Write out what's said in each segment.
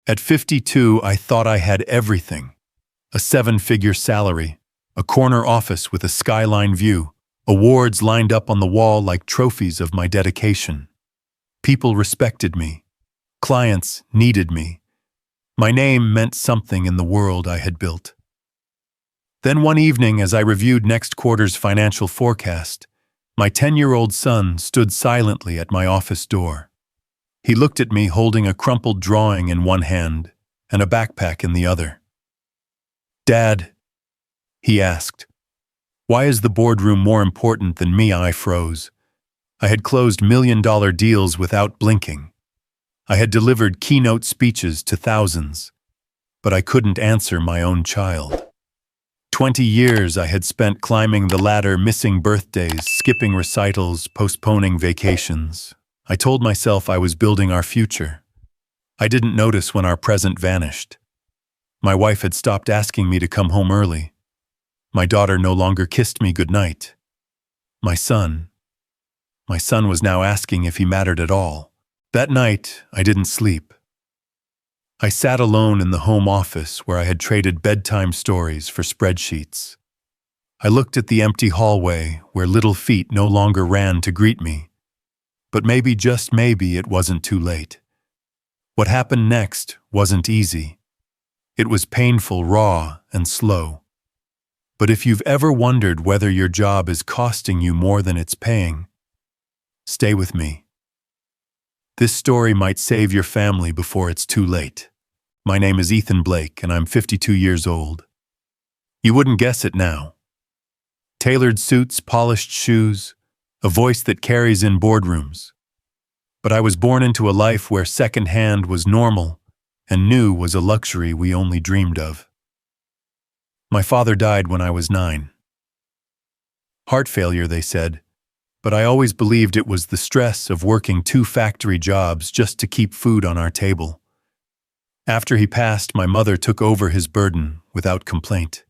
At 52, I thought I had everything. A seven-figure salary, a corner office with a skyline view, awards lined up on the wall like trophies of my dedication. People respected me. Clients needed me. My name meant something in the world I had built. Then one evening, as I reviewed next quarter's financial forecast, my 10-year-old son stood silently at my office door. He looked at me holding a crumpled drawing in one hand and a backpack in the other. "Dad," he asked, "why is the boardroom more important than me?" I froze. I had closed million-dollar deals without blinking. I had delivered keynote speeches to thousands, but I couldn't answer my own child. 20 years I had spent climbing the ladder, missing birthdays, skipping recitals, postponing vacations. I told myself I was building our future. I didn't notice when our present vanished. My wife had stopped asking me to come home early. My daughter no longer kissed me goodnight. My son was now asking if he mattered at all. That night, I didn't sleep. I sat alone in the home office where I had traded bedtime stories for spreadsheets. I looked at the empty hallway where little feet no longer ran to greet me. But maybe, just maybe, it wasn't too late. What happened next wasn't easy. It was painful, raw, and slow. But if you've ever wondered whether your job is costing you more than it's paying, stay with me. This story might save your family before it's too late. My name is Ethan Blake, and I'm 52 years old. You wouldn't guess it now. Tailored suits, polished shoes, a voice that carries in boardrooms. But I was born into a life where second-hand was normal and new was a luxury we only dreamed of. My father died when I was 9. Heart failure, they said, but I always believed it was the stress of working 2 factory jobs just to keep food on our table. After he passed, my mother took over his burden without complaint.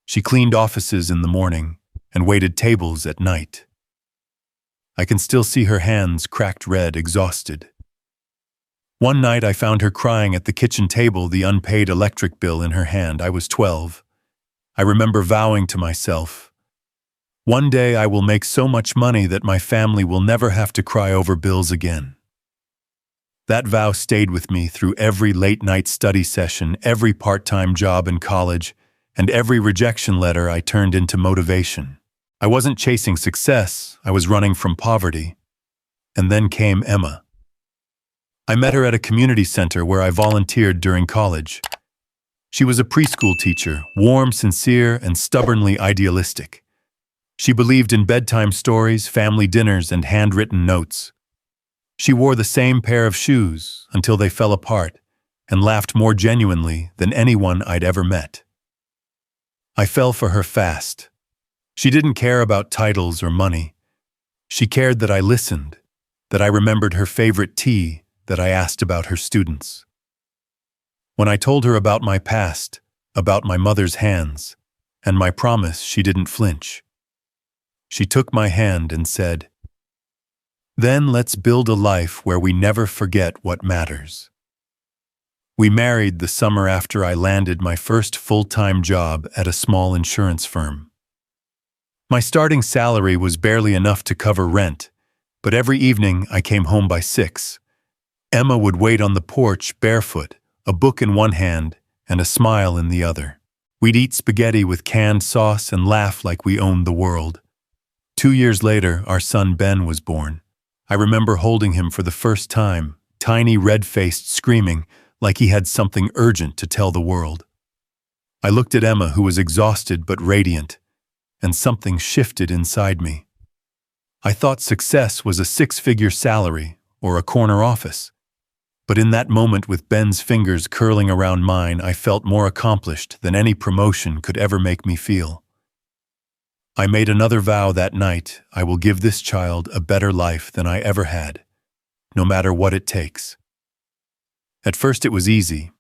She cleaned offices in the morning and waited tables at night. I can still see her hands cracked red, exhausted. One night I found her crying at the kitchen table, the unpaid electric bill in her hand. I was 12. I remember vowing to myself, one day I will make so much money that my family will never have to cry over bills again. That vow stayed with me through every late-night study session, every part-time job in college, and every rejection letter I turned into motivation. I wasn't chasing success, I was running from poverty. And then came Emma. I met her at a community center where I volunteered during college. She was a preschool teacher, warm, sincere, and stubbornly idealistic. She believed in bedtime stories, family dinners, and handwritten notes. She wore the same pair of shoes until they fell apart and laughed more genuinely than anyone I'd ever met. I fell for her fast. She didn't care about titles or money. She cared that I listened, that I remembered her favorite tea, that I asked about her students. When I told her about my past, about my mother's hands, and my promise, she didn't flinch. She took my hand and said, "Then let's build a life where we never forget what matters." We married the summer after I landed my first full-time job at a small insurance firm. My starting salary was barely enough to cover rent, but every evening I came home by 6. Emma would wait on the porch barefoot, a book in one hand and a smile in the other. We'd eat spaghetti with canned sauce and laugh like we owned the world. 2 years later, our son Ben was born. I remember holding him for the first time, tiny, red-faced, screaming, like he had something urgent to tell the world. I looked at Emma, who was exhausted but radiant, and something shifted inside me. I thought success was a 6-figure salary or a corner office. But in that moment, with Ben's fingers curling around mine, I felt more accomplished than any promotion could ever make me feel. I made another vow that night: I will give this child a better life than I ever had, no matter what it takes. At first it was easy.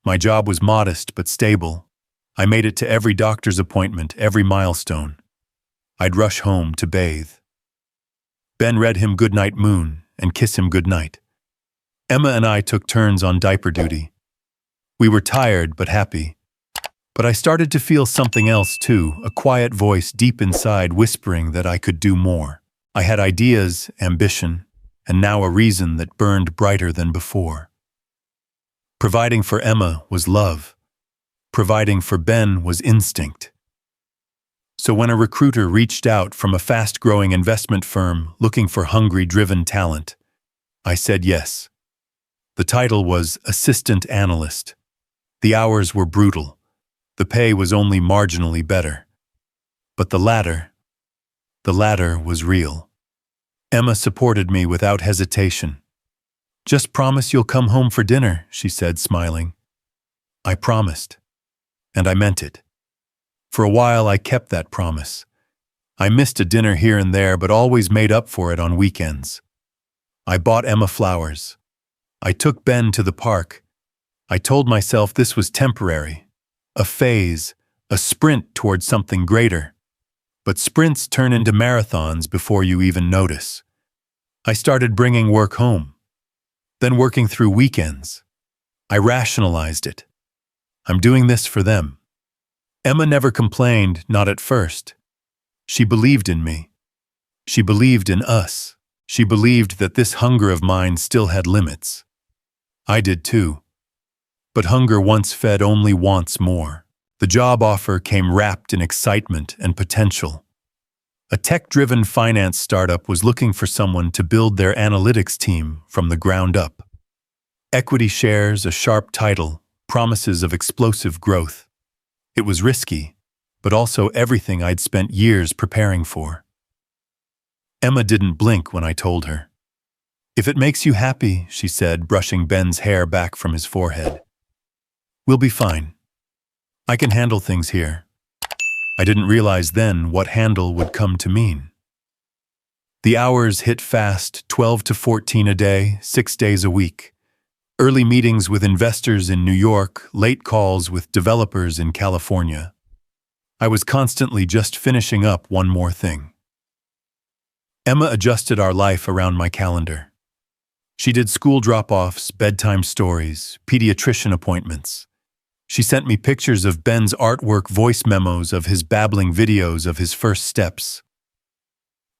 My job was modest but stable. I made it to every doctor's appointment, every milestone. I'd rush home to bathe. Ben read him Goodnight Moon and kiss him goodnight. Emma and I took turns on diaper duty. We were tired but happy. But I started to feel something else too, a quiet voice deep inside whispering that I could do more. I had ideas, ambition, and now a reason that burned brighter than before. Providing for Emma was love. Providing for Ben was instinct. So when a recruiter reached out from a fast-growing investment firm looking for hungry, driven talent, I said yes. The title was Assistant Analyst. The hours were brutal. The pay was only marginally better. But the latter was real. Emma supported me without hesitation. "Just promise you'll come home for dinner," she said, smiling. I promised. And I meant it. For a while I kept that promise. I missed a dinner here and there, but always made up for it on weekends. I bought Emma flowers. I took Ben to the park. I told myself this was temporary. A phase, a sprint towards something greater. But sprints turn into marathons before you even notice. I started bringing work home, then working through weekends. I rationalized it. I'm doing this for them. Emma never complained, not at first. She believed in me. She believed in us. She believed that this hunger of mine still had limits. I did too. But hunger once fed only wants more. The job offer came wrapped in excitement and potential. A tech-driven finance startup was looking for someone to build their analytics team from the ground up. Equity shares, a sharp title, promises of explosive growth. It was risky, but also everything I'd spent years preparing for. Emma didn't blink when I told her. "If it makes you happy," she said, brushing Ben's hair back from his forehead. "We'll be fine. I can handle things here." I didn't realize then what handle would come to mean. The hours hit fast, 12 to 14 a day, 6 days a week. Early meetings with investors in New York, late calls with developers in California. I was constantly just finishing up one more thing. Emma adjusted our life around my calendar. She did school drop-offs, bedtime stories, pediatrician appointments. She sent me pictures of Ben's artwork, voice memos of his babbling videos of his first steps.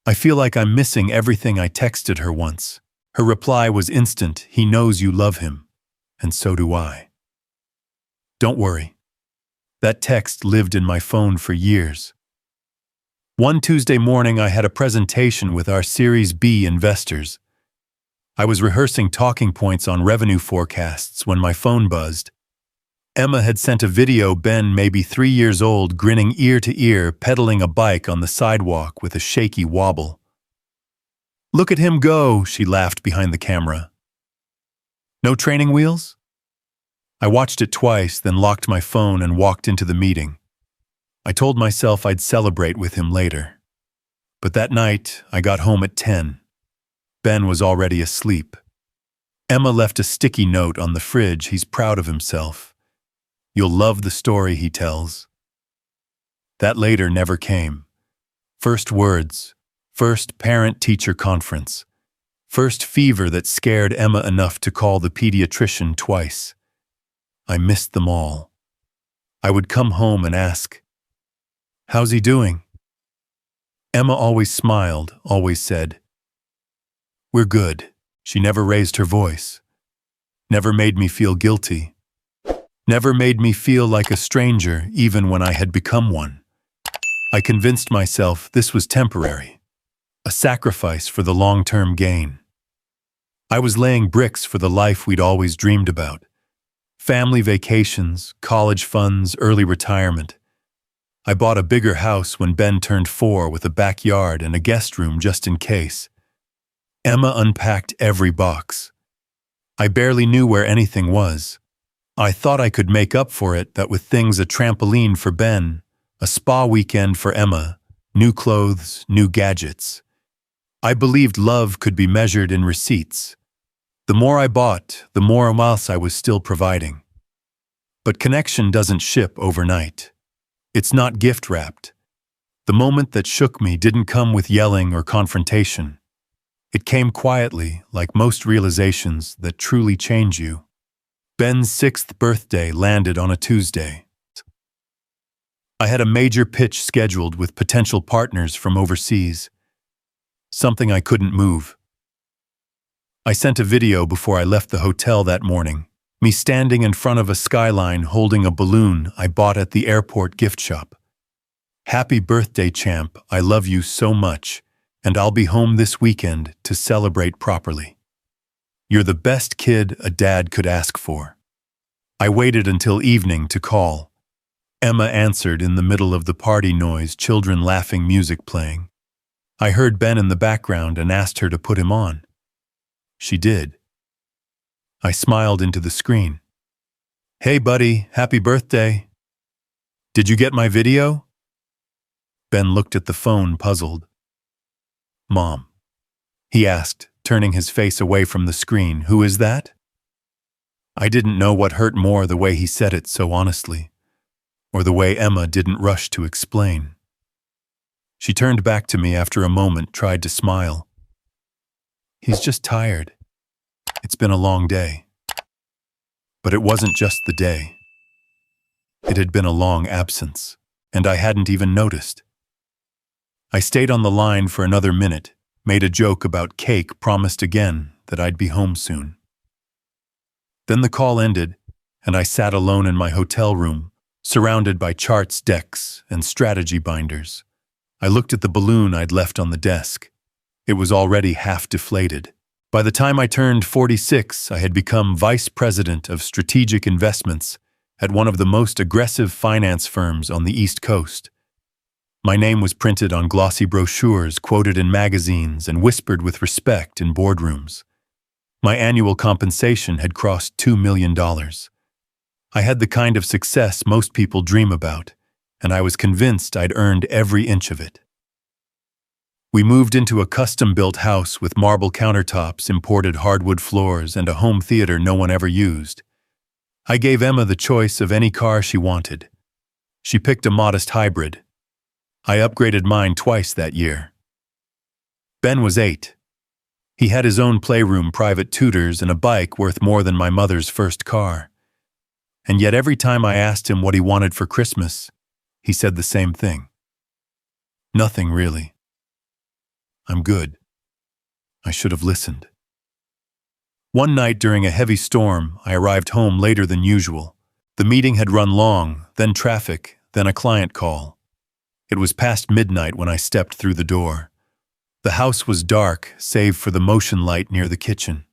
I feel like I'm missing everything I texted her once. Her reply was instant: "He knows you love him, and so do I." Don't worry. That text lived in my phone for years. One Tuesday morning, I had a presentation with our Series B investors. I was rehearsing talking points on revenue forecasts when my phone buzzed. Emma had sent a video Ben, maybe 3 years old, grinning ear to ear, pedaling a bike on the sidewalk with a shaky wobble. "Look at him go," she laughed behind the camera. "No training wheels?" I watched it twice, then locked my phone and walked into the meeting. I told myself I'd celebrate with him later. But that night, I got home at 10. Ben was already asleep. Emma left a sticky note on the fridge. "He's proud of himself. You'll love the story he tells." That later never came. First words, first parent-teacher conference, first fever that scared Emma enough to call the pediatrician twice. I missed them all. I would come home and ask, "How's he doing?" Emma always smiled, always said, "We're good." She never raised her voice, never made me feel guilty, never made me feel like a stranger even when I had become one. I convinced myself this was temporary, a sacrifice for the long-term gain. I was laying bricks for the life we'd always dreamed about. Family vacations, college funds, early retirement. I bought a bigger house when Ben turned 4 with a backyard and a guest room just in case. Emma unpacked every box. I barely knew where anything was. I thought I could make up for it, that with things: a trampoline for Ben, a spa weekend for Emma, new clothes, new gadgets. I believed love could be measured in receipts. The more I bought, the more else I was still providing. But connection doesn't ship overnight. It's not gift-wrapped. The moment that shook me didn't come with yelling or confrontation. It came quietly, like most realizations that truly change you. Ben's 6th birthday landed on a Tuesday. I had a major pitch scheduled with potential partners from overseas, something I couldn't move. I sent a video before I left the hotel that morning, me standing in front of a skyline holding a balloon I bought at the airport gift shop. Happy birthday, champ, I love you so much, and I'll be home this weekend to celebrate properly. You're the best kid a dad could ask for. I waited until evening to call. Emma answered in the middle of the party noise, children laughing, music playing. I heard Ben in the background and asked her to put him on. She did. I smiled into the screen. Hey buddy, happy birthday. Did you get my video? Ben looked at the phone, puzzled. Mom, he asked, turning his face away from the screen. Who is that? I didn't know what hurt more, the way he said it so honestly, or the way Emma didn't rush to explain. She turned back to me after a moment, tried to smile. He's just tired. It's been a long day. But it wasn't just the day. It had been a long absence, and I hadn't even noticed. I stayed on the line for another minute, made a joke about cake, promised again that I'd be home soon. Then the call ended, and I sat alone in my hotel room, surrounded by charts, decks, and strategy binders. I looked at the balloon I'd left on the desk. It was already half deflated. By the time I turned 46, I had become vice president of strategic investments at one of the most aggressive finance firms on the East Coast. My name was printed on glossy brochures, quoted in magazines, and whispered with respect in boardrooms. My annual compensation had crossed $2 million. I had the kind of success most people dream about, and I was convinced I'd earned every inch of it. We moved into a custom-built house with marble countertops, imported hardwood floors, and a home theater no one ever used. I gave Emma the choice of any car she wanted. She picked a modest hybrid. I upgraded mine twice that year. Ben was 8. He had his own playroom, private tutors, and a bike worth more than my mother's first car. And yet every time I asked him what he wanted for Christmas, he said the same thing. Nothing, really. I'm good. I should have listened. One night during a heavy storm, I arrived home later than usual. The meeting had run long, then traffic, then a client call. It was past midnight when I stepped through the door. The house was dark, save for the motion light near the kitchen.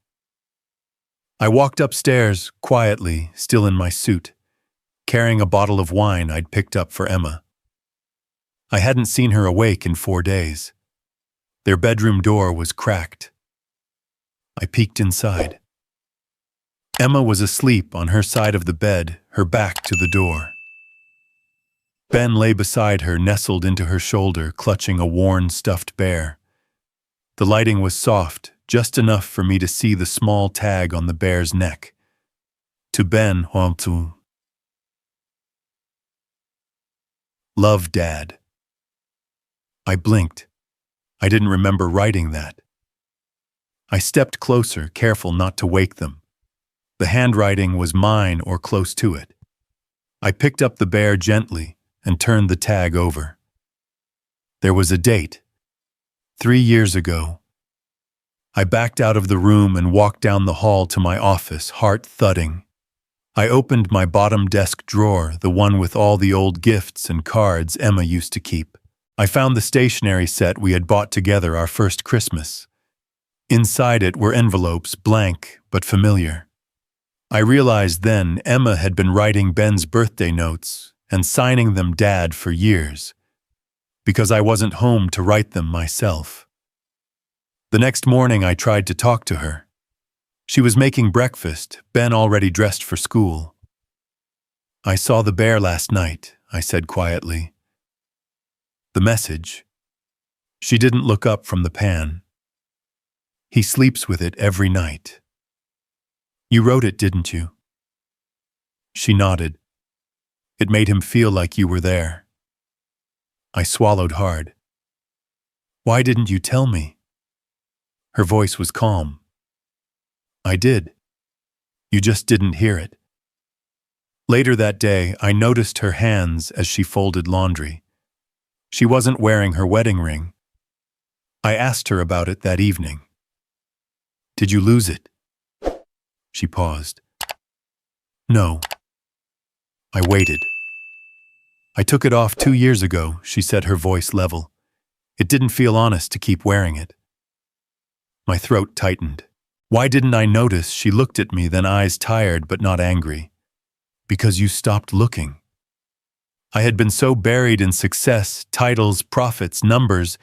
I walked upstairs, quietly, still in my suit, carrying a bottle of wine I'd picked up for Emma. I hadn't seen her awake in 4 days. Their bedroom door was cracked. I peeked inside. Emma was asleep on her side of the bed, her back to the door. Ben lay beside her, nestled into her shoulder, clutching a worn, stuffed bear. The lighting was soft, just enough for me to see the small tag on the bear's neck. To Ben, Huangtu. Love, Dad. I blinked. I didn't remember writing that. I stepped closer, careful not to wake them. The handwriting was mine or close to it. I picked up the bear gently and turned the tag over. There was a date. 3 years ago. I backed out of the room and walked down the hall to my office, heart thudding. I opened my bottom desk drawer, the one with all the old gifts and cards Emma used to keep. I found the stationery set we had bought together our first Christmas. Inside it were envelopes, blank but familiar. I realized then Emma had been writing Ben's birthday notes and signing them Dad for years, because I wasn't home to write them myself. The next morning I tried to talk to her. She was making breakfast, Ben already dressed for school. I saw the bear last night, I said quietly. The message. She didn't look up from the pan. He sleeps with it every night. You wrote it, didn't you? She nodded. It made him feel like you were there. I swallowed hard. Why didn't you tell me? Her voice was calm. I did. You just didn't hear it. Later that day, I noticed her hands as she folded laundry. She wasn't wearing her wedding ring. I asked her about it that evening. Did you lose it? She paused. No. I waited. I took it off 2 years ago, she said, her voice level. It didn't feel honest to keep wearing it. My throat tightened. Why didn't I notice? She looked at me, then eyes tired but not angry. Because you stopped looking. I had been so buried in success, titles, profits, numbers,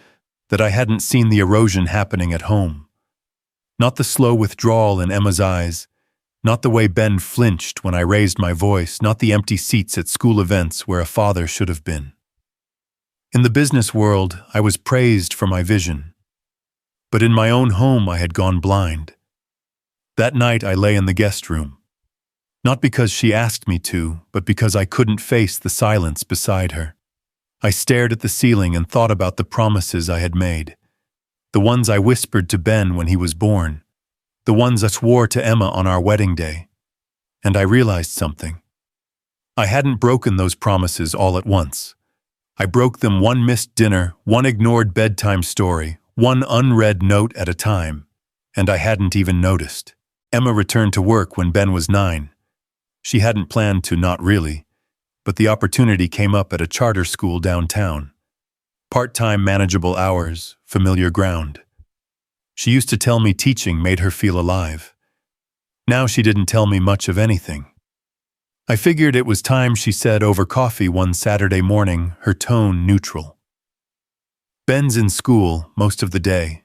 that I hadn't seen the erosion happening at home. Not the slow withdrawal in Emma's eyes, not the way Ben flinched when I raised my voice, not the empty seats at school events where a father should have been. In the business world, I was praised for my vision. But in my own home, I had gone blind. That night, I lay in the guest room. Not because she asked me to, but because I couldn't face the silence beside her. I stared at the ceiling and thought about the promises I had made. The ones I whispered to Ben when he was born. The ones I swore to Emma on our wedding day. And I realized something. I hadn't broken those promises all at once. I broke them one missed dinner, one ignored bedtime story, one unread note at a time. And I hadn't even noticed. Emma returned to work when Ben was 9. She hadn't planned to, not really, but the opportunity came up at a charter school downtown. Part-time manageable hours, familiar ground. She used to tell me teaching made her feel alive. Now she didn't tell me much of anything. I figured it was time, she said over coffee one Saturday morning, her tone neutral. Ben's in school most of the day.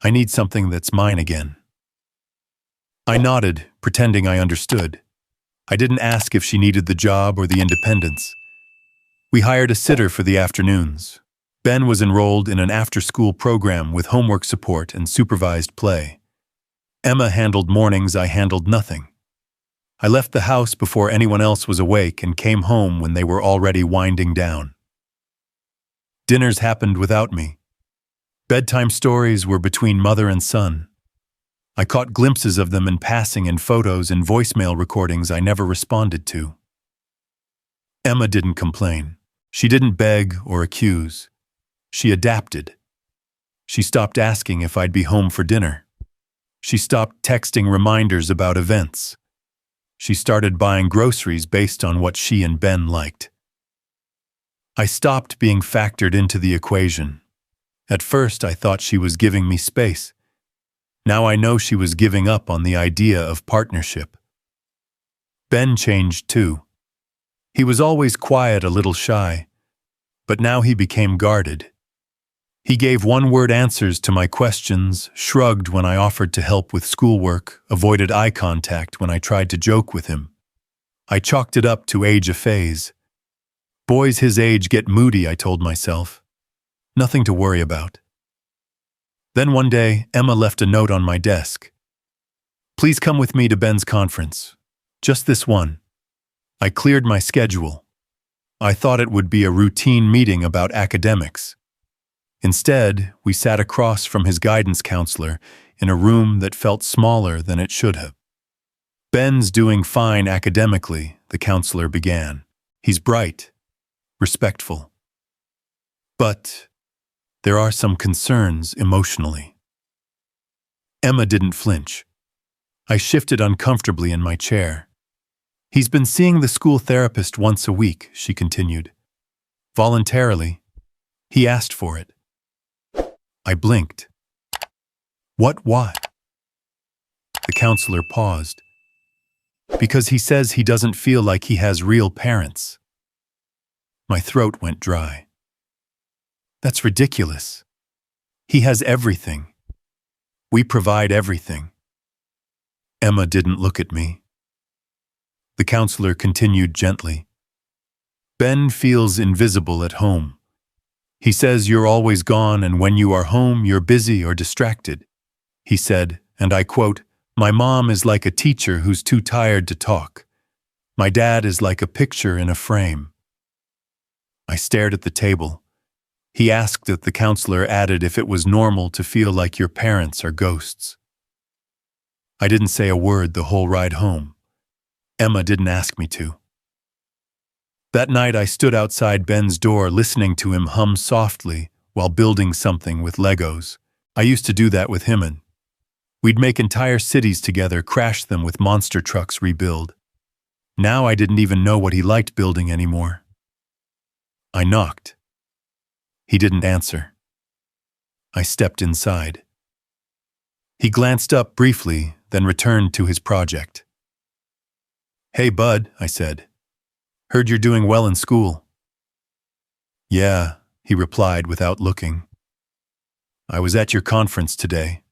I need something that's mine again. I nodded, pretending I understood. I didn't ask if she needed the job or the independence. We hired a sitter for the afternoons. Ben was enrolled in an after-school program with homework support and supervised play. Emma handled mornings, I handled nothing. I left the house before anyone else was awake and came home when they were already winding down. Dinners happened without me. Bedtime stories were between mother and son. I caught glimpses of them in passing in photos and voicemail recordings I never responded to. Emma didn't complain. She didn't beg or accuse. She adapted. She stopped asking if I'd be home for dinner. She stopped texting reminders about events. She started buying groceries based on what she and Ben liked. I stopped being factored into the equation. At first, I thought she was giving me space. Now I know she was giving up on the idea of partnership. Ben changed too. He was always quiet, a little shy, but now he became guarded. He gave one-word answers to my questions, shrugged when I offered to help with schoolwork, avoided eye contact when I tried to joke with him. I chalked it up to age, a phase. Boys his age get moody, I told myself. Nothing to worry about. Then one day, Emma left a note on my desk. Please come with me to Ben's conference. Just this one. I cleared my schedule. I thought it would be a routine meeting about academics. Instead, we sat across from his guidance counselor in a room that felt smaller than it should have. Ben's doing fine academically, the counselor began. He's bright, respectful. But there are some concerns emotionally. Emma didn't flinch. I shifted uncomfortably in my chair. He's been seeing the school therapist once a week, she continued. Voluntarily. He asked for it. I blinked. Why? The counselor paused. Because he says he doesn't feel like he has real parents. My throat went dry. That's ridiculous. He has everything. We provide everything. Emma didn't look at me. The counselor continued gently. Ben feels invisible at home. He says you're always gone, and when you are home, you're busy or distracted. He said, and I quote, "My mom is like a teacher who's too tired to talk. My dad is like a picture in a frame." I stared at the table. He asked if the counselor added if it was normal to feel like your parents are ghosts. I didn't say a word the whole ride home. Emma didn't ask me to. That night I stood outside Ben's door listening to him hum softly while building something with Legos. I used to do that with him, and we'd make entire cities together, crash them with monster trucks, rebuild. Now I didn't even know what he liked building anymore. I knocked. He didn't answer. I stepped inside. He glanced up briefly, then returned to his project. "Hey, bud," I said. "Heard you're doing well in school." "Yeah," he replied without looking. "I was at your conference today."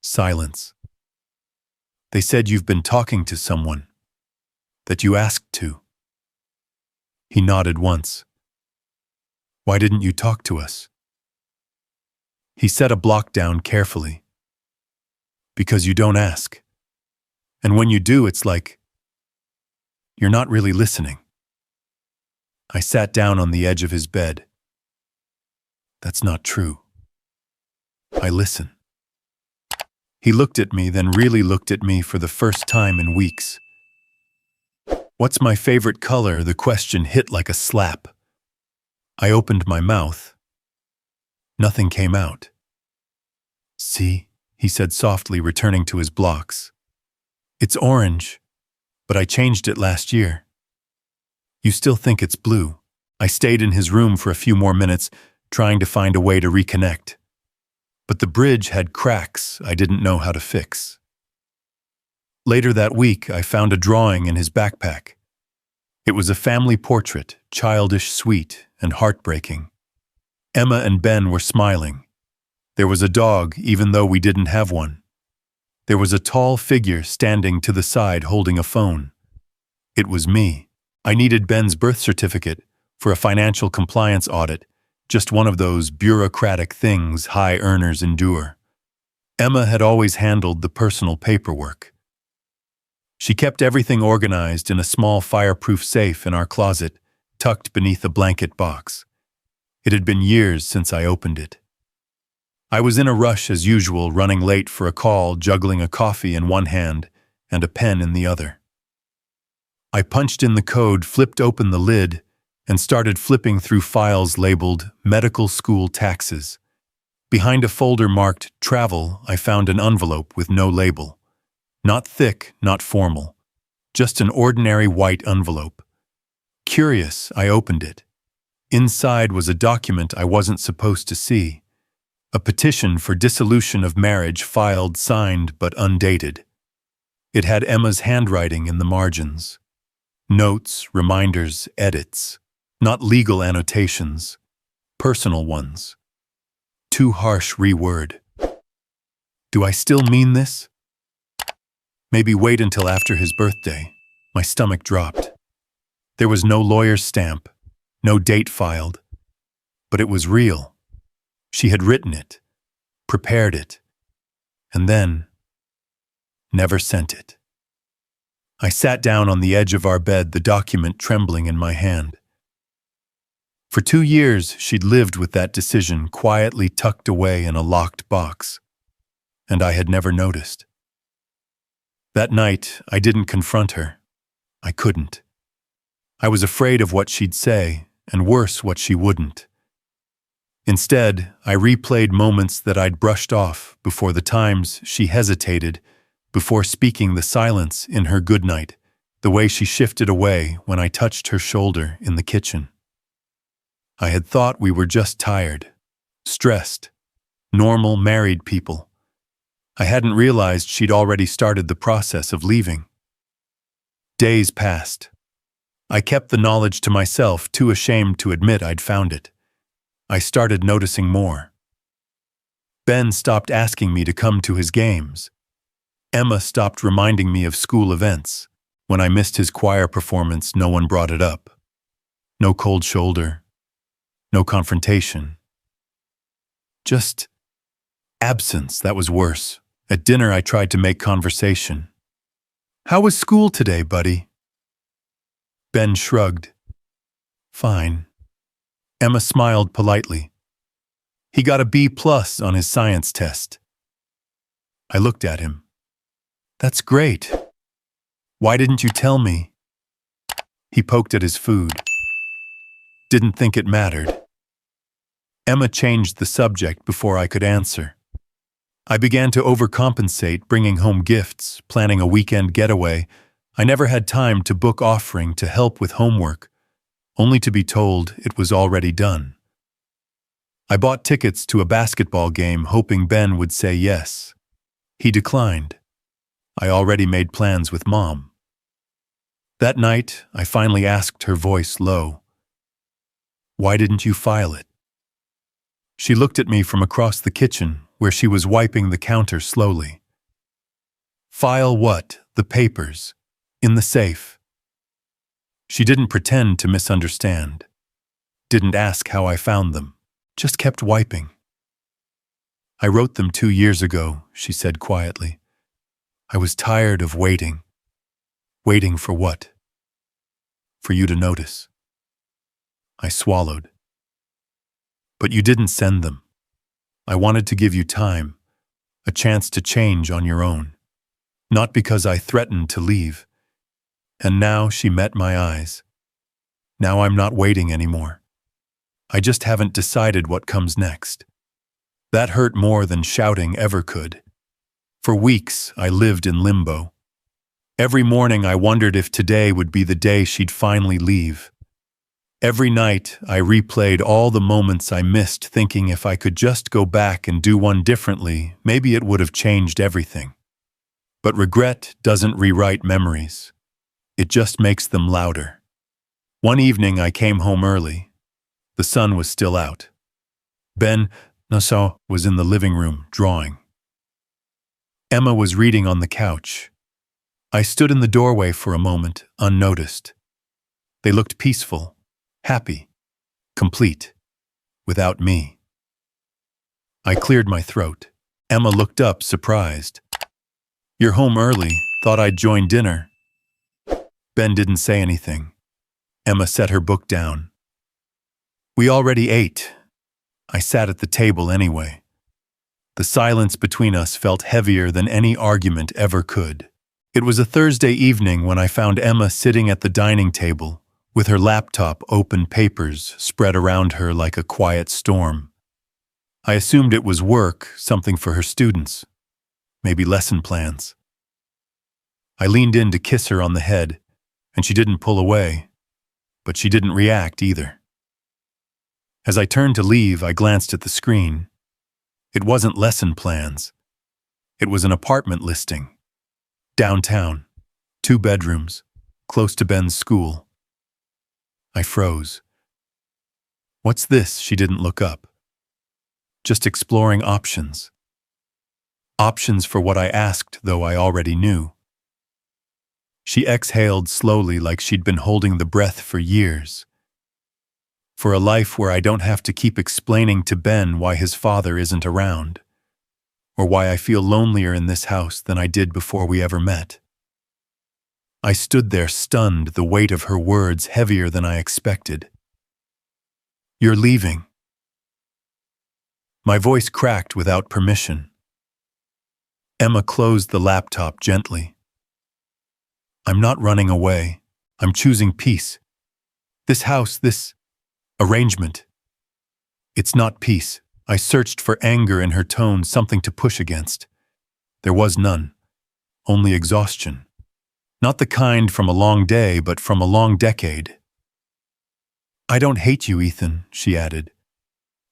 Silence. "They said you've been talking to someone. That you asked to." He nodded once. "Why didn't you talk to us?" He set a block down carefully. "Because you don't ask. And when you do, it's like you're not really listening." I sat down on the edge of his bed. "That's not true. I listen." He looked at me, then really looked at me for the first time in weeks. "What's my favorite color?" The question hit like a slap. I opened my mouth. Nothing came out. "See," he said softly, returning to his blocks. "It's orange, but I changed it last year." "You still think it's blue?" I stayed in his room for a few more minutes, trying to find a way to reconnect. But the bridge had cracks I didn't know how to fix. Later that week, I found a drawing in his backpack. It was a family portrait, childish, sweet, and heartbreaking. Emma and Ben were smiling. There was a dog, even though we didn't have one. There was a tall figure standing to the side holding a phone. It was me. I needed Ben's birth certificate for a financial compliance audit, just one of those bureaucratic things high earners endure. Emma had always handled the personal paperwork. She kept everything organized in a small fireproof safe in our closet, tucked beneath a blanket box. It had been years since I opened it. I was in a rush as usual, running late for a call, juggling a coffee in one hand and a pen in the other. I punched in the code, flipped open the lid, and started flipping through files labeled medical school taxes. Behind a folder marked travel, I found an envelope with no label. Not thick, not formal. Just an ordinary white envelope. Curious, I opened it. Inside was a document I wasn't supposed to see. A petition for dissolution of marriage, filed, signed, but undated. It had Emma's handwriting in the margins. Notes, reminders, edits. Not legal annotations. Personal ones. Too harsh reword. Do I still mean this? Maybe wait until after his birthday. My stomach dropped. There was no lawyer's stamp, no date filed. But it was real. She had written it, prepared it, and then never sent it. I sat down on the edge of our bed, the document trembling in my hand. For 2 years, she'd lived with that decision quietly tucked away in a locked box, and I had never noticed. That night, I didn't confront her. I couldn't. I was afraid of what she'd say, and worse, what she wouldn't. Instead, I replayed moments that I'd brushed off before, the times she hesitated, before speaking, the silence in her goodnight, the way she shifted away when I touched her shoulder in the kitchen. I had thought we were just tired, stressed, normal married people. I hadn't realized she'd already started the process of leaving. Days passed. I kept the knowledge to myself, too ashamed to admit I'd found it. I started noticing more. Ben stopped asking me to come to his games. Emma stopped reminding me of school events. When I missed his choir performance, no one brought it up. No cold shoulder. No confrontation. Just absence. That was worse. At dinner, I tried to make conversation. "How was school today, buddy?" Ben shrugged. "Fine." Emma smiled politely. "He got a B+ on his science test." I looked at him. That's great. Why didn't you tell me? He poked at his food. Didn't think it mattered. Emma changed the subject before I could answer. I began to overcompensate, bringing home gifts, planning a weekend getaway. I never had time to book offering to help with homework, only to be told it was already done. I bought tickets to a basketball game hoping Ben would say yes. He declined. I already made plans with Mom. That night, I finally asked her, voice low, "Why didn't you file it?" She looked at me from across the kitchen, where she was wiping the counter slowly. "File what? The papers. In the safe." She didn't pretend to misunderstand. Didn't ask how I found them. Just kept wiping. "I wrote them 2 years ago," she said quietly. "I was tired of waiting." "Waiting for what?" "For you to notice." I swallowed. "But you didn't send them. I wanted to give you time, a chance to change on your own. Not because I threatened to leave." And now she met my eyes. Now I'm not waiting anymore. I just haven't decided what comes next. That hurt more than shouting ever could. For weeks, I lived in limbo. Every morning I wondered if today would be the day she'd finally leave. Every night I replayed all the moments I missed, thinking if I could just go back and do one differently, maybe it would have changed everything. But regret doesn't rewrite memories. It just makes them louder. One evening I came home early. The sun was still out. Ben Nassau was in the living room, drawing. Emma was reading on the couch. I stood in the doorway for a moment, unnoticed. They looked peaceful, happy, complete, without me. I cleared my throat. Emma looked up, surprised. "You're home early. Thought I'd join dinner." Ben didn't say anything. Emma set her book down. "We already ate." I sat at the table anyway. The silence between us felt heavier than any argument ever could. It was a Thursday evening when I found Emma sitting at the dining table, with her laptop open, papers spread around her like a quiet storm. I assumed it was work, something for her students, maybe lesson plans. I leaned in to kiss her on the head, and she didn't pull away, but she didn't react either. As I turned to leave, I glanced at the screen. It wasn't lesson plans. It was an apartment listing. Downtown, 2 bedrooms, close to Ben's school. I froze. "What's this?" She didn't look up. "Just exploring options." Options for what I asked, though I already knew. She exhaled slowly, like she'd been holding the breath for years. "For a life where I don't have to keep explaining to Ben why his father isn't around, or why I feel lonelier in this house than I did before we ever met." I stood there stunned, the weight of her words heavier than I expected. "You're leaving." My voice cracked without permission. Emma closed the laptop gently. "I'm not running away. I'm choosing peace. This house, this arrangement. It's not peace." I searched for anger in her tone, something to push against. There was none. Only exhaustion. Not the kind from a long day, but from a long decade. "I don't hate you, Ethan," she added.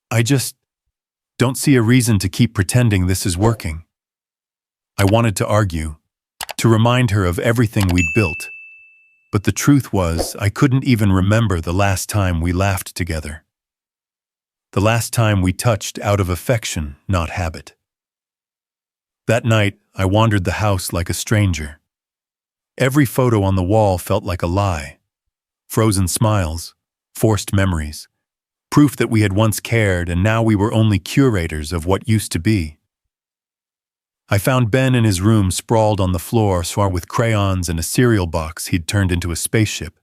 "I just don't see a reason to keep pretending this is working." I wanted to argue, to remind her of everything we'd built. But the truth was, I couldn't even remember the last time we laughed together. The last time we touched out of affection, not habit. That night, I wandered the house like a stranger. Every photo on the wall felt like a lie. Frozen smiles, forced memories, proof that we had once cared and now we were only curators of what used to be. I found Ben in his room, sprawled on the floor, with crayons and a cereal box he'd turned into a spaceship.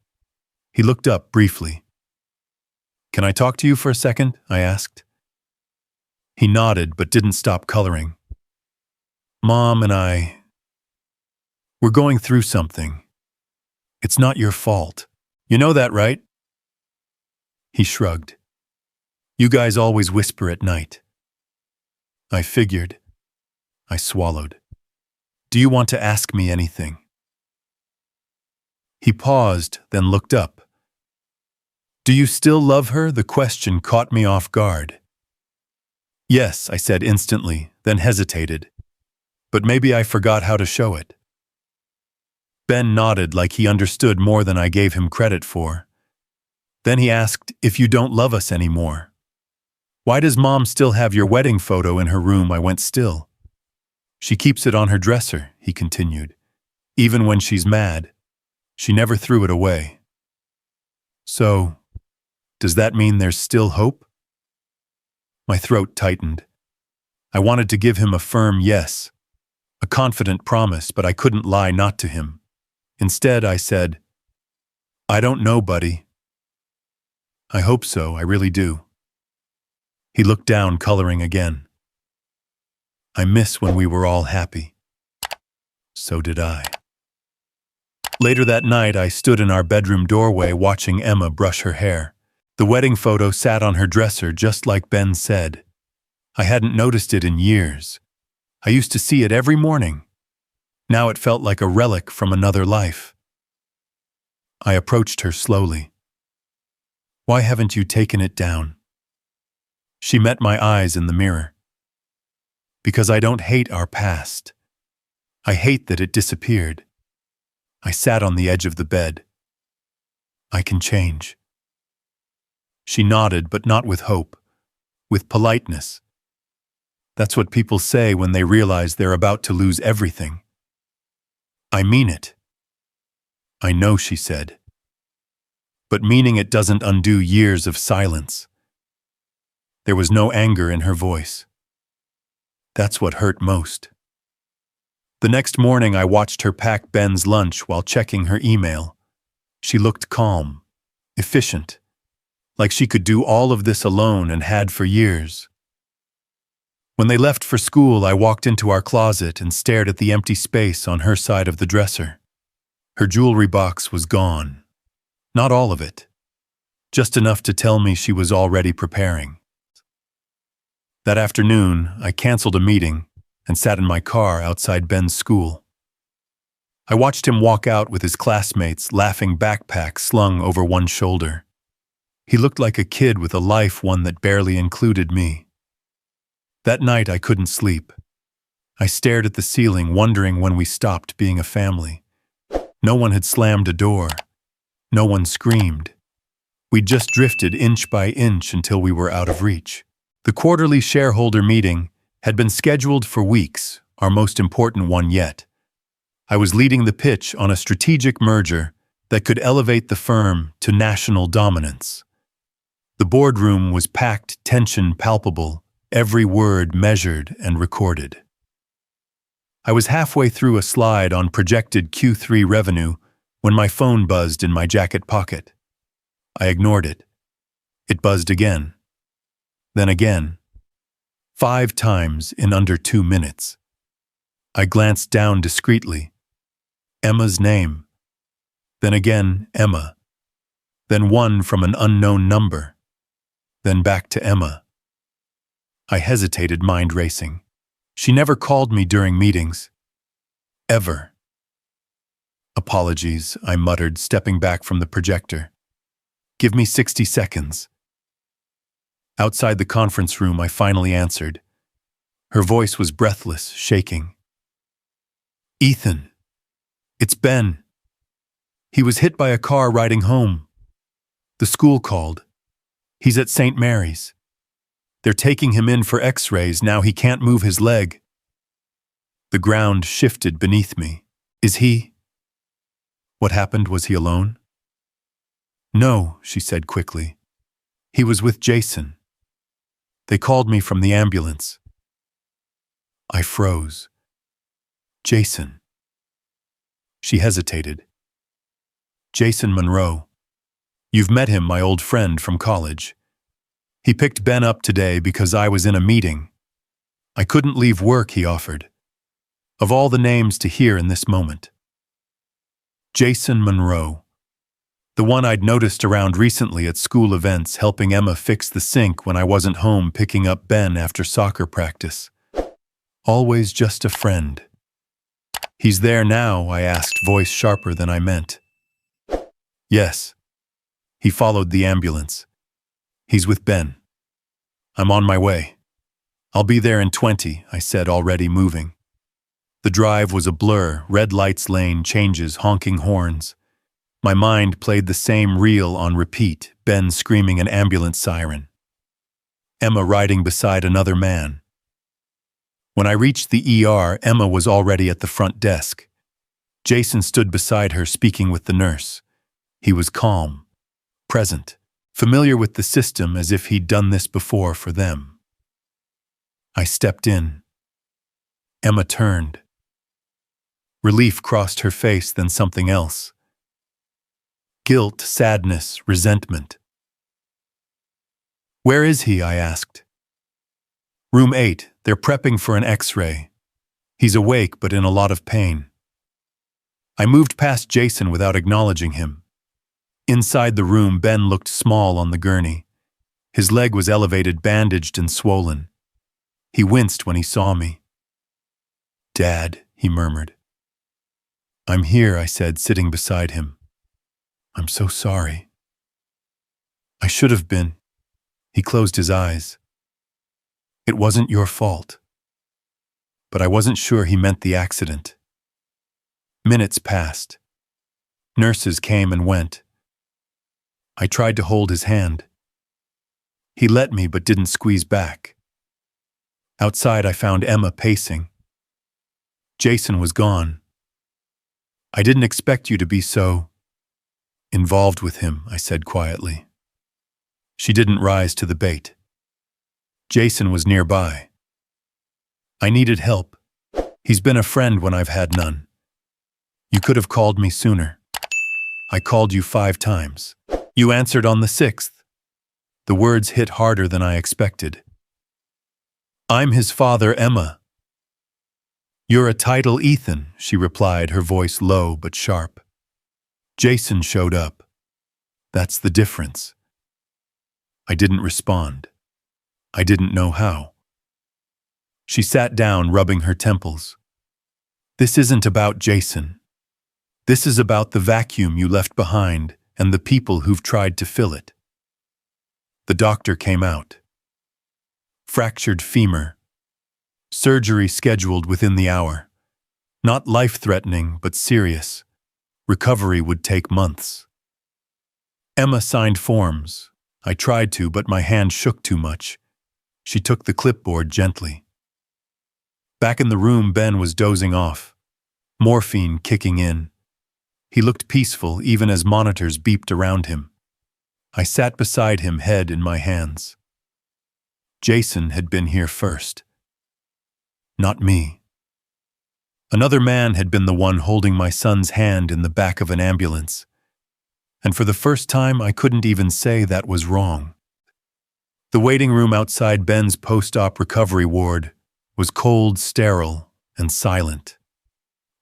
He looked up briefly. "Can I talk to you for a second?" I asked. He nodded but didn't stop coloring. "Mom and I..." We're going through something. It's not your fault. You know that, right? He shrugged. You guys always whisper at night. I figured. I swallowed. Do you want to ask me anything? He paused, then looked up. Do you still love her? The question caught me off guard. Yes, I said instantly, then hesitated. But maybe I forgot how to show it. Ben nodded like he understood more than I gave him credit for. Then he asked, if you don't love us anymore. Why does Mom still have your wedding photo in her room? I went still. She keeps it on her dresser, he continued. Even when she's mad. She never threw it away. So, does that mean there's still hope? My throat tightened. I wanted to give him a firm yes, a confident promise, but I couldn't lie not to him. Instead, I said, I don't know, buddy. I hope so, I really do. He looked down, coloring again. I miss when we were all happy. So did I. Later that night, I stood in our bedroom doorway watching Emma brush her hair. The wedding photo sat on her dresser just like Ben said. I hadn't noticed it in years. I used to see it every morning. Now it felt like a relic from another life. I approached her slowly. Why haven't you taken it down? She met my eyes in the mirror. Because I don't hate our past. I hate that it disappeared. I sat on the edge of the bed. I can change. She nodded, but not with hope, with politeness. That's what people say when they realize they're about to lose everything. I mean it. I know, she said. But meaning it doesn't undo years of silence. There was no anger in her voice. That's what hurt most. The next morning, I watched her pack Ben's lunch while checking her email. She looked calm, efficient, like she could do all of this alone and had for years. When they left for school, I walked into our closet and stared at the empty space on her side of the dresser. Her jewelry box was gone. Not all of it. Just enough to tell me she was already preparing. That afternoon, I canceled a meeting and sat in my car outside Ben's school. I watched him walk out with his classmates, laughing backpack slung over one shoulder. He looked like a kid with a life, one that barely included me. That night I couldn't sleep. I stared at the ceiling, wondering when we stopped being a family. No one had slammed a door. No one screamed. We just drifted inch by inch until we were out of reach. The quarterly shareholder meeting had been scheduled for weeks, our most important one yet. I was leading the pitch on a strategic merger that could elevate the firm to national dominance. The boardroom was packed, tension palpable, every word measured and recorded. I was halfway through a slide on projected Q3 revenue when my phone buzzed in my jacket pocket. I ignored it. It buzzed again. Then again. 5 times in under 2 minutes. I glanced down discreetly. Emma's name. Then again, Emma. Then one from an unknown number. Then back to Emma. I hesitated, mind racing. She never called me during meetings. Ever. Apologies, I muttered, stepping back from the projector. Give me 60 seconds. Outside the conference room, I finally answered. Her voice was breathless, shaking. Ethan. It's Ben. He was hit by a car riding home. The school called. He's at St. Mary's. They're taking him in for x-rays. Now he can't move his leg. The ground shifted beneath me. Is he? What happened? Was he alone? No, she said quickly. He was with Jason. They called me from the ambulance. I froze. Jason. She hesitated. Jason Monroe. You've met him, my old friend from college. He picked Ben up today because I was in a meeting. I couldn't leave work, he offered. Of all the names to hear in this moment. Jason Monroe. The one I'd noticed around recently at school events helping Emma fix the sink when I wasn't home picking up Ben after soccer practice. Always just a friend. "He's there now?" I asked, voice sharper than I meant. "Yes." He followed the ambulance. "He's with Ben. I'm on my way." "I'll be there in 20, I said, already moving. The drive was a blur, red lights lane changes, honking horns. My mind played the same reel on repeat, Ben screaming an ambulance siren. Emma riding beside another man. When I reached the ER, Emma was already at the front desk. Jason stood beside her, speaking with the nurse. He was calm, present, familiar with the system as if he'd done this before for them. I stepped in. Emma turned. Relief crossed her face, then something else. Guilt, sadness, resentment. "Where is he?" I asked. "Room 8, they're prepping for an X-ray. He's awake but in a lot of pain." I moved past Jason without acknowledging him. Inside the room, Ben looked small on the gurney. His leg was elevated, bandaged and swollen. He winced when he saw me. "Dad," he murmured. "I'm here," I said, sitting beside him. "I'm so sorry." "I should have been." He closed his eyes. "It wasn't your fault." But I wasn't sure he meant the accident. Minutes passed. Nurses came and went. I tried to hold his hand. He let me but didn't squeeze back. Outside, I found Emma pacing. Jason was gone. "I didn't expect you to be so involved with him," I said quietly. She didn't rise to the bait. Jason was nearby. "I needed help. He's been a friend when I've had none. You could have called me sooner. I called you 5 times. You answered on the 6th. The words hit harder than I expected. "I'm his father, Emma." "You're a title, Ethan," she replied, her voice low but sharp. "Jason showed up. That's the difference." I didn't respond. I didn't know how. She sat down, rubbing her temples. "This isn't about Jason. This is about the vacuum you left behind and the people who've tried to fill it." The doctor came out. Fractured femur. Surgery scheduled within the hour. Not life-threatening, but serious. Recovery would take months. Emma signed forms. I tried to, but my hand shook too much. She took the clipboard gently. Back in the room, Ben was dozing off. Morphine kicking in. He looked peaceful even as monitors beeped around him. I sat beside him, head in my hands. Jason had been here first. Not me. Another man had been the one holding my son's hand in the back of an ambulance. And for the first time, I couldn't even say that was wrong. The waiting room outside Ben's post-op recovery ward was cold, sterile, and silent.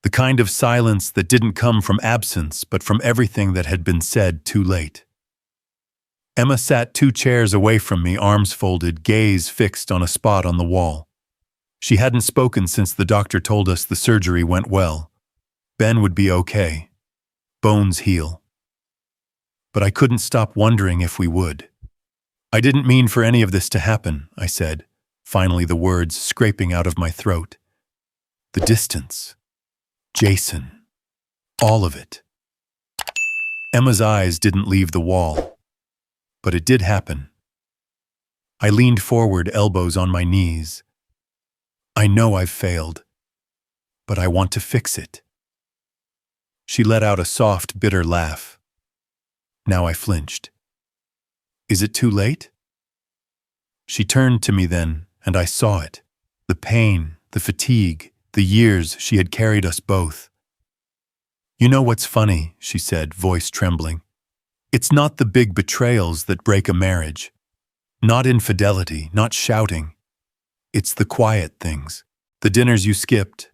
The kind of silence that didn't come from absence, but from everything that had been said too late. Emma sat 2 chairs away from me, arms folded, gaze fixed on a spot on the wall. She hadn't spoken since the doctor told us the surgery went well. Ben would be okay. Bones heal. But I couldn't stop wondering if we would. "I didn't mean for any of this to happen," I said, finally the words scraping out of my throat. "The distance. Jason. All of it." Emma's eyes didn't leave the wall. But it did happen. I leaned forward, elbows on my knees. "I know I've failed, but I want to fix it." She let out a soft, bitter laugh. Now I flinched. "Is it too late?" She turned to me then, and I saw it. The pain, the fatigue, the years she had carried us both. "You know what's funny," she said, voice trembling. "It's not the big betrayals that break a marriage. Not infidelity, not shouting. It's the quiet things. The dinners you skipped.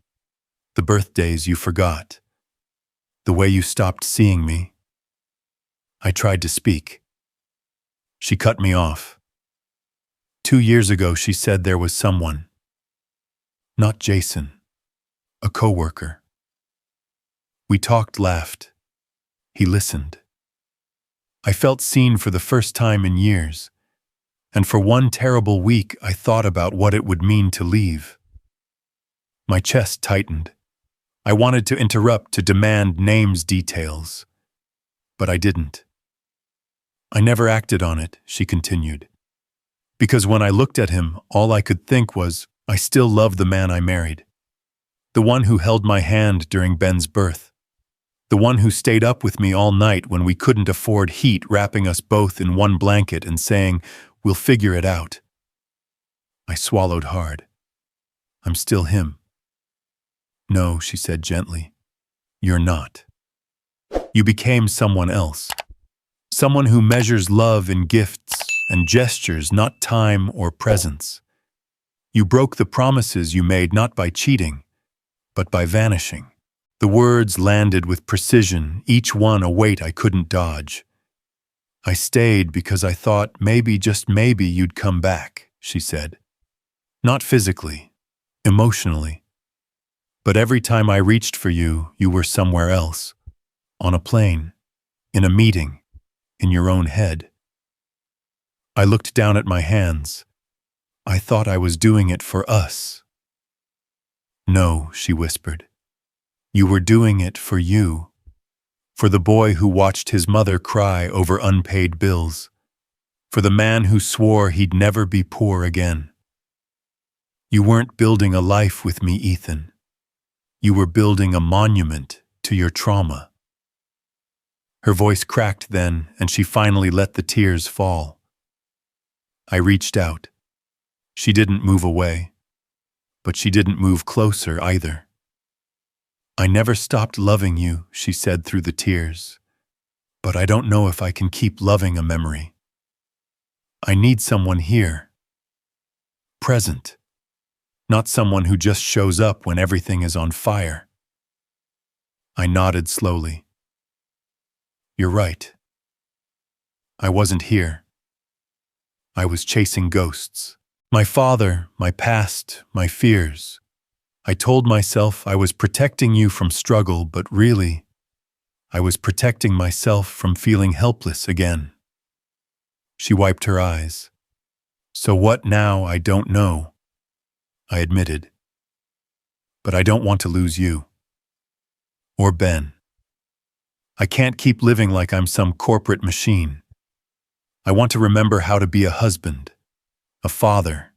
The birthdays you forgot. The way you stopped seeing me. I tried to speak. She cut me off. 2 years ago, she said there was someone. Not Jason. A coworker. We talked, laughed. He listened. I felt seen for the first time in years, and for one terrible week I thought about what it would mean to leave. My chest tightened. I wanted to interrupt, to demand names, details. But I didn't. I never acted on it, she continued. Because when I looked at him, all I could think was, I still love the man I married. The one who held my hand during Ben's birth. The one who stayed up with me all night when we couldn't afford heat, wrapping us both in one blanket and saying, we'll figure it out. I swallowed hard. I'm still him. No, she said gently. You're not. You became someone else. Someone who measures love in gifts and gestures, not time or presence. You broke the promises you made not by cheating, but by vanishing. The words landed with precision, each one a weight I couldn't dodge. I stayed because I thought maybe, just maybe, you'd come back, she said. Not physically, emotionally. But every time I reached for you, you were somewhere else. On a plane, in a meeting, in your own head. I looked down at my hands. I thought I was doing it for us. No, she whispered. You were doing it for you. For the boy who watched his mother cry over unpaid bills. For the man who swore he'd never be poor again. You weren't building a life with me, Ethan. You were building a monument to your trauma. Her voice cracked then, and she finally let the tears fall. I reached out. She didn't move away, but she didn't move closer either. I never stopped loving you, she said through the tears, but I don't know if I can keep loving a memory. I need someone here. Present. Not someone who just shows up when everything is on fire. I nodded slowly. You're right. I wasn't here. I was chasing ghosts. My father, my past, my fears. I told myself I was protecting you from struggle, but really, I was protecting myself from feeling helpless again. She wiped her eyes. So what now? I don't know, I admitted. But I don't want to lose you. Or Ben. I can't keep living like I'm some corporate machine. I want to remember how to be a husband, a father,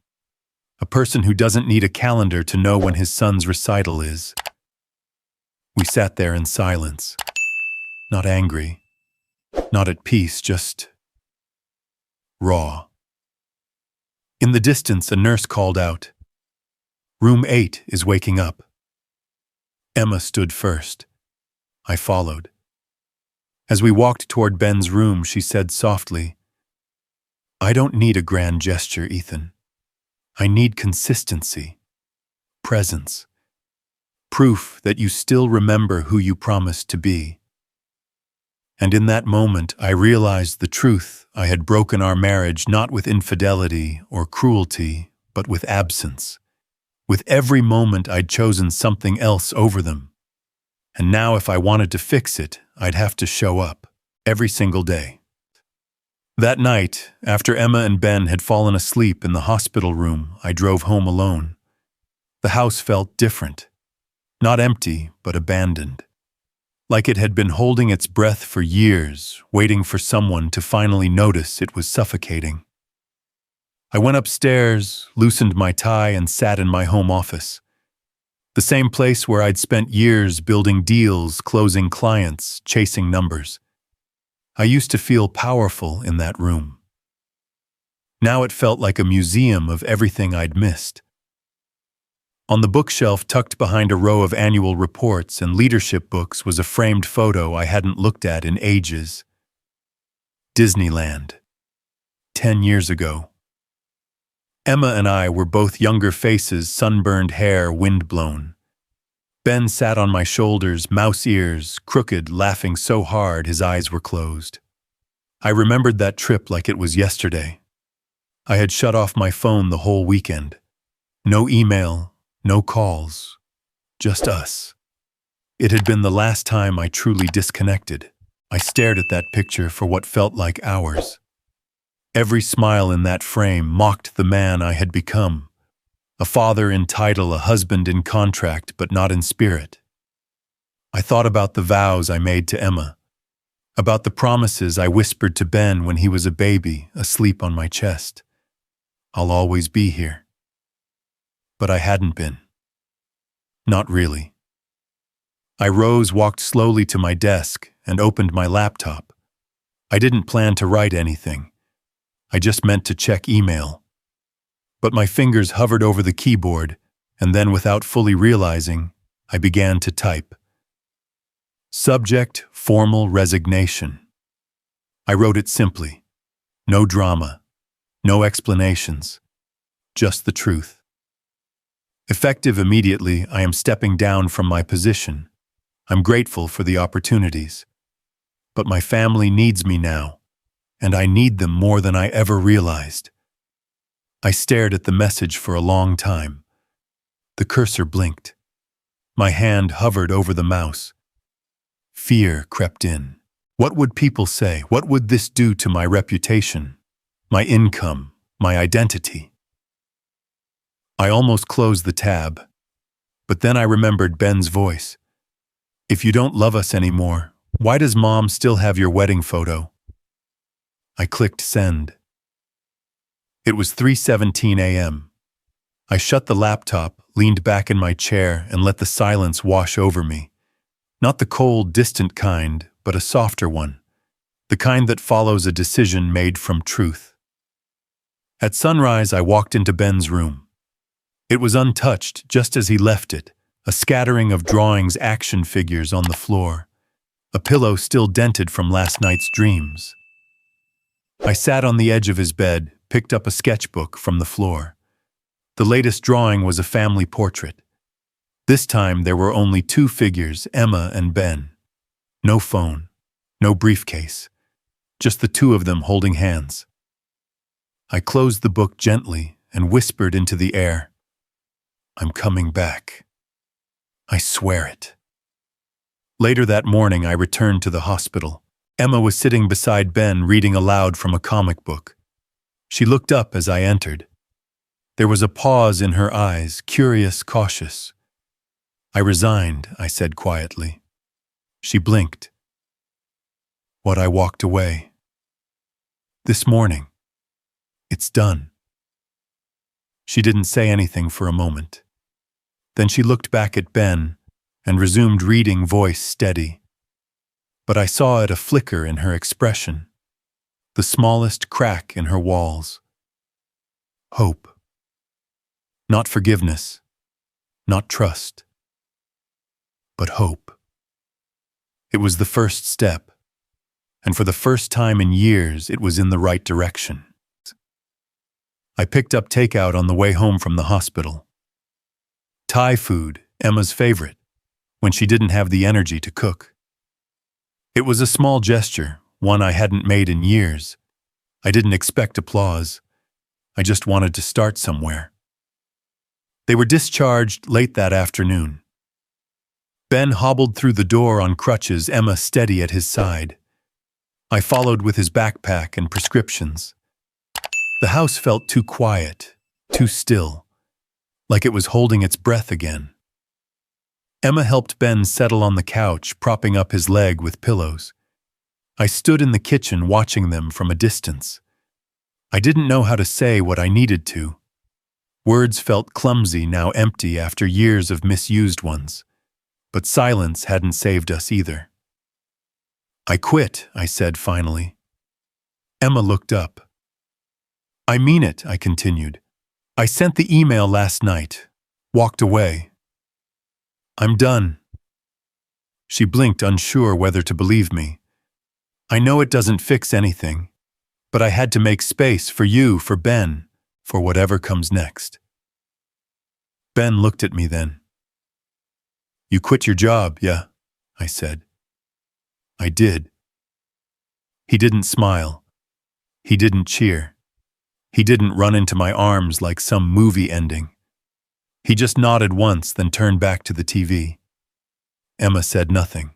a person who doesn't need a calendar to know when his son's recital is. We sat there in silence, not angry, not at peace, just raw. In the distance, a nurse called out, "Room 8 is waking up." Emma stood first. I followed. As we walked toward Ben's room, she said softly, "I don't need a grand gesture, Ethan. I need consistency, presence, proof that you still remember who you promised to be." And in that moment, I realized the truth. I had broken our marriage not with infidelity or cruelty, but with absence. With every moment, I'd chosen something else over them. And now if I wanted to fix it, I'd have to show up every single day. That night, after Emma and Ben had fallen asleep in the hospital room, I drove home alone. The house felt different. Not empty, but abandoned. Like it had been holding its breath for years, waiting for someone to finally notice it was suffocating. I went upstairs, loosened my tie, and sat in my home office. The same place where I'd spent years building deals, closing clients, chasing numbers. I used to feel powerful in that room. Now it felt like a museum of everything I'd missed. On the bookshelf tucked behind a row of annual reports and leadership books was a framed photo I hadn't looked at in ages. Disneyland. 10 years ago. Emma and I were both younger faces, sunburned hair, windblown. Ben sat on my shoulders, mouse ears, crooked, laughing so hard his eyes were closed. I remembered that trip like it was yesterday. I had shut off my phone the whole weekend. No email, no calls, just us. It had been the last time I truly disconnected. I stared at that picture for what felt like hours. Every smile in that frame mocked the man I had become. A father in title, a husband in contract, but not in spirit. I thought about the vows I made to Emma, about the promises I whispered to Ben when he was a baby, asleep on my chest. I'll always be here. But I hadn't been. Not really. I rose, walked slowly to my desk, and opened my laptop. I didn't plan to write anything. I just meant to check email. But my fingers hovered over the keyboard, and then without fully realizing, I began to type. Subject, formal resignation. I wrote it simply. No drama, no explanations, just the truth. Effective immediately, I am stepping down from my position. I'm grateful for the opportunities. But my family needs me now, and I need them more than I ever realized. I stared at the message for a long time. The cursor blinked. My hand hovered over the mouse. Fear crept in. What would people say? What would this do to my reputation, my income, my identity? I almost closed the tab, but then I remembered Ben's voice. If you don't love us anymore, why does Mom still have your wedding photo? I clicked send. It was 3:17 a.m. I shut the laptop, leaned back in my chair, and let the silence wash over me. Not the cold, distant kind, but a softer one. The kind that follows a decision made from truth. At sunrise, I walked into Ben's room. It was untouched, just as he left it, a scattering of drawings, action figures on the floor, a pillow still dented from last night's dreams. I sat on the edge of his bed, picked up a sketchbook from the floor. The latest drawing was a family portrait. This time there were only two figures, Emma and Ben. No phone, no briefcase, just the two of them holding hands. I closed the book gently and whispered into the air, I'm coming back. I swear it. Later that morning, I returned to the hospital. Emma was sitting beside Ben, reading aloud from a comic book. She looked up as I entered. There was a pause in her eyes, curious, cautious. I resigned, I said quietly. She blinked. What? I walked away. This morning. It's done. She didn't say anything for a moment. Then she looked back at Ben and resumed reading, voice steady. But I saw it a flicker in her expression, the smallest crack in her walls. Hope. Not forgiveness, not trust, but hope. It was the first step, and for the first time in years, it was in the right direction. I picked up takeout on the way home from the hospital. Thai food, Emma's favorite, when she didn't have the energy to cook. It was a small gesture, one I hadn't made in years. I didn't expect applause. I just wanted to start somewhere. They were discharged late that afternoon. Ben hobbled through the door on crutches, Emma steady at his side. I followed with his backpack and prescriptions. The house felt too quiet, too still, like it was holding its breath again. Emma helped Ben settle on the couch, propping up his leg with pillows. I stood in the kitchen watching them from a distance. I didn't know how to say what I needed to. Words felt clumsy, now empty after years of misused ones. But silence hadn't saved us either. I quit, I said finally. Emma looked up. I mean it, I continued. I sent the email last night, walked away. I'm done. She blinked, unsure whether to believe me. I know it doesn't fix anything, but I had to make space for you, for Ben, for whatever comes next. Ben looked at me then. You quit your job, yeah? I said. I did. He didn't smile. He didn't cheer. He didn't run into my arms like some movie ending. He just nodded once, then turned back to the TV. Emma said nothing.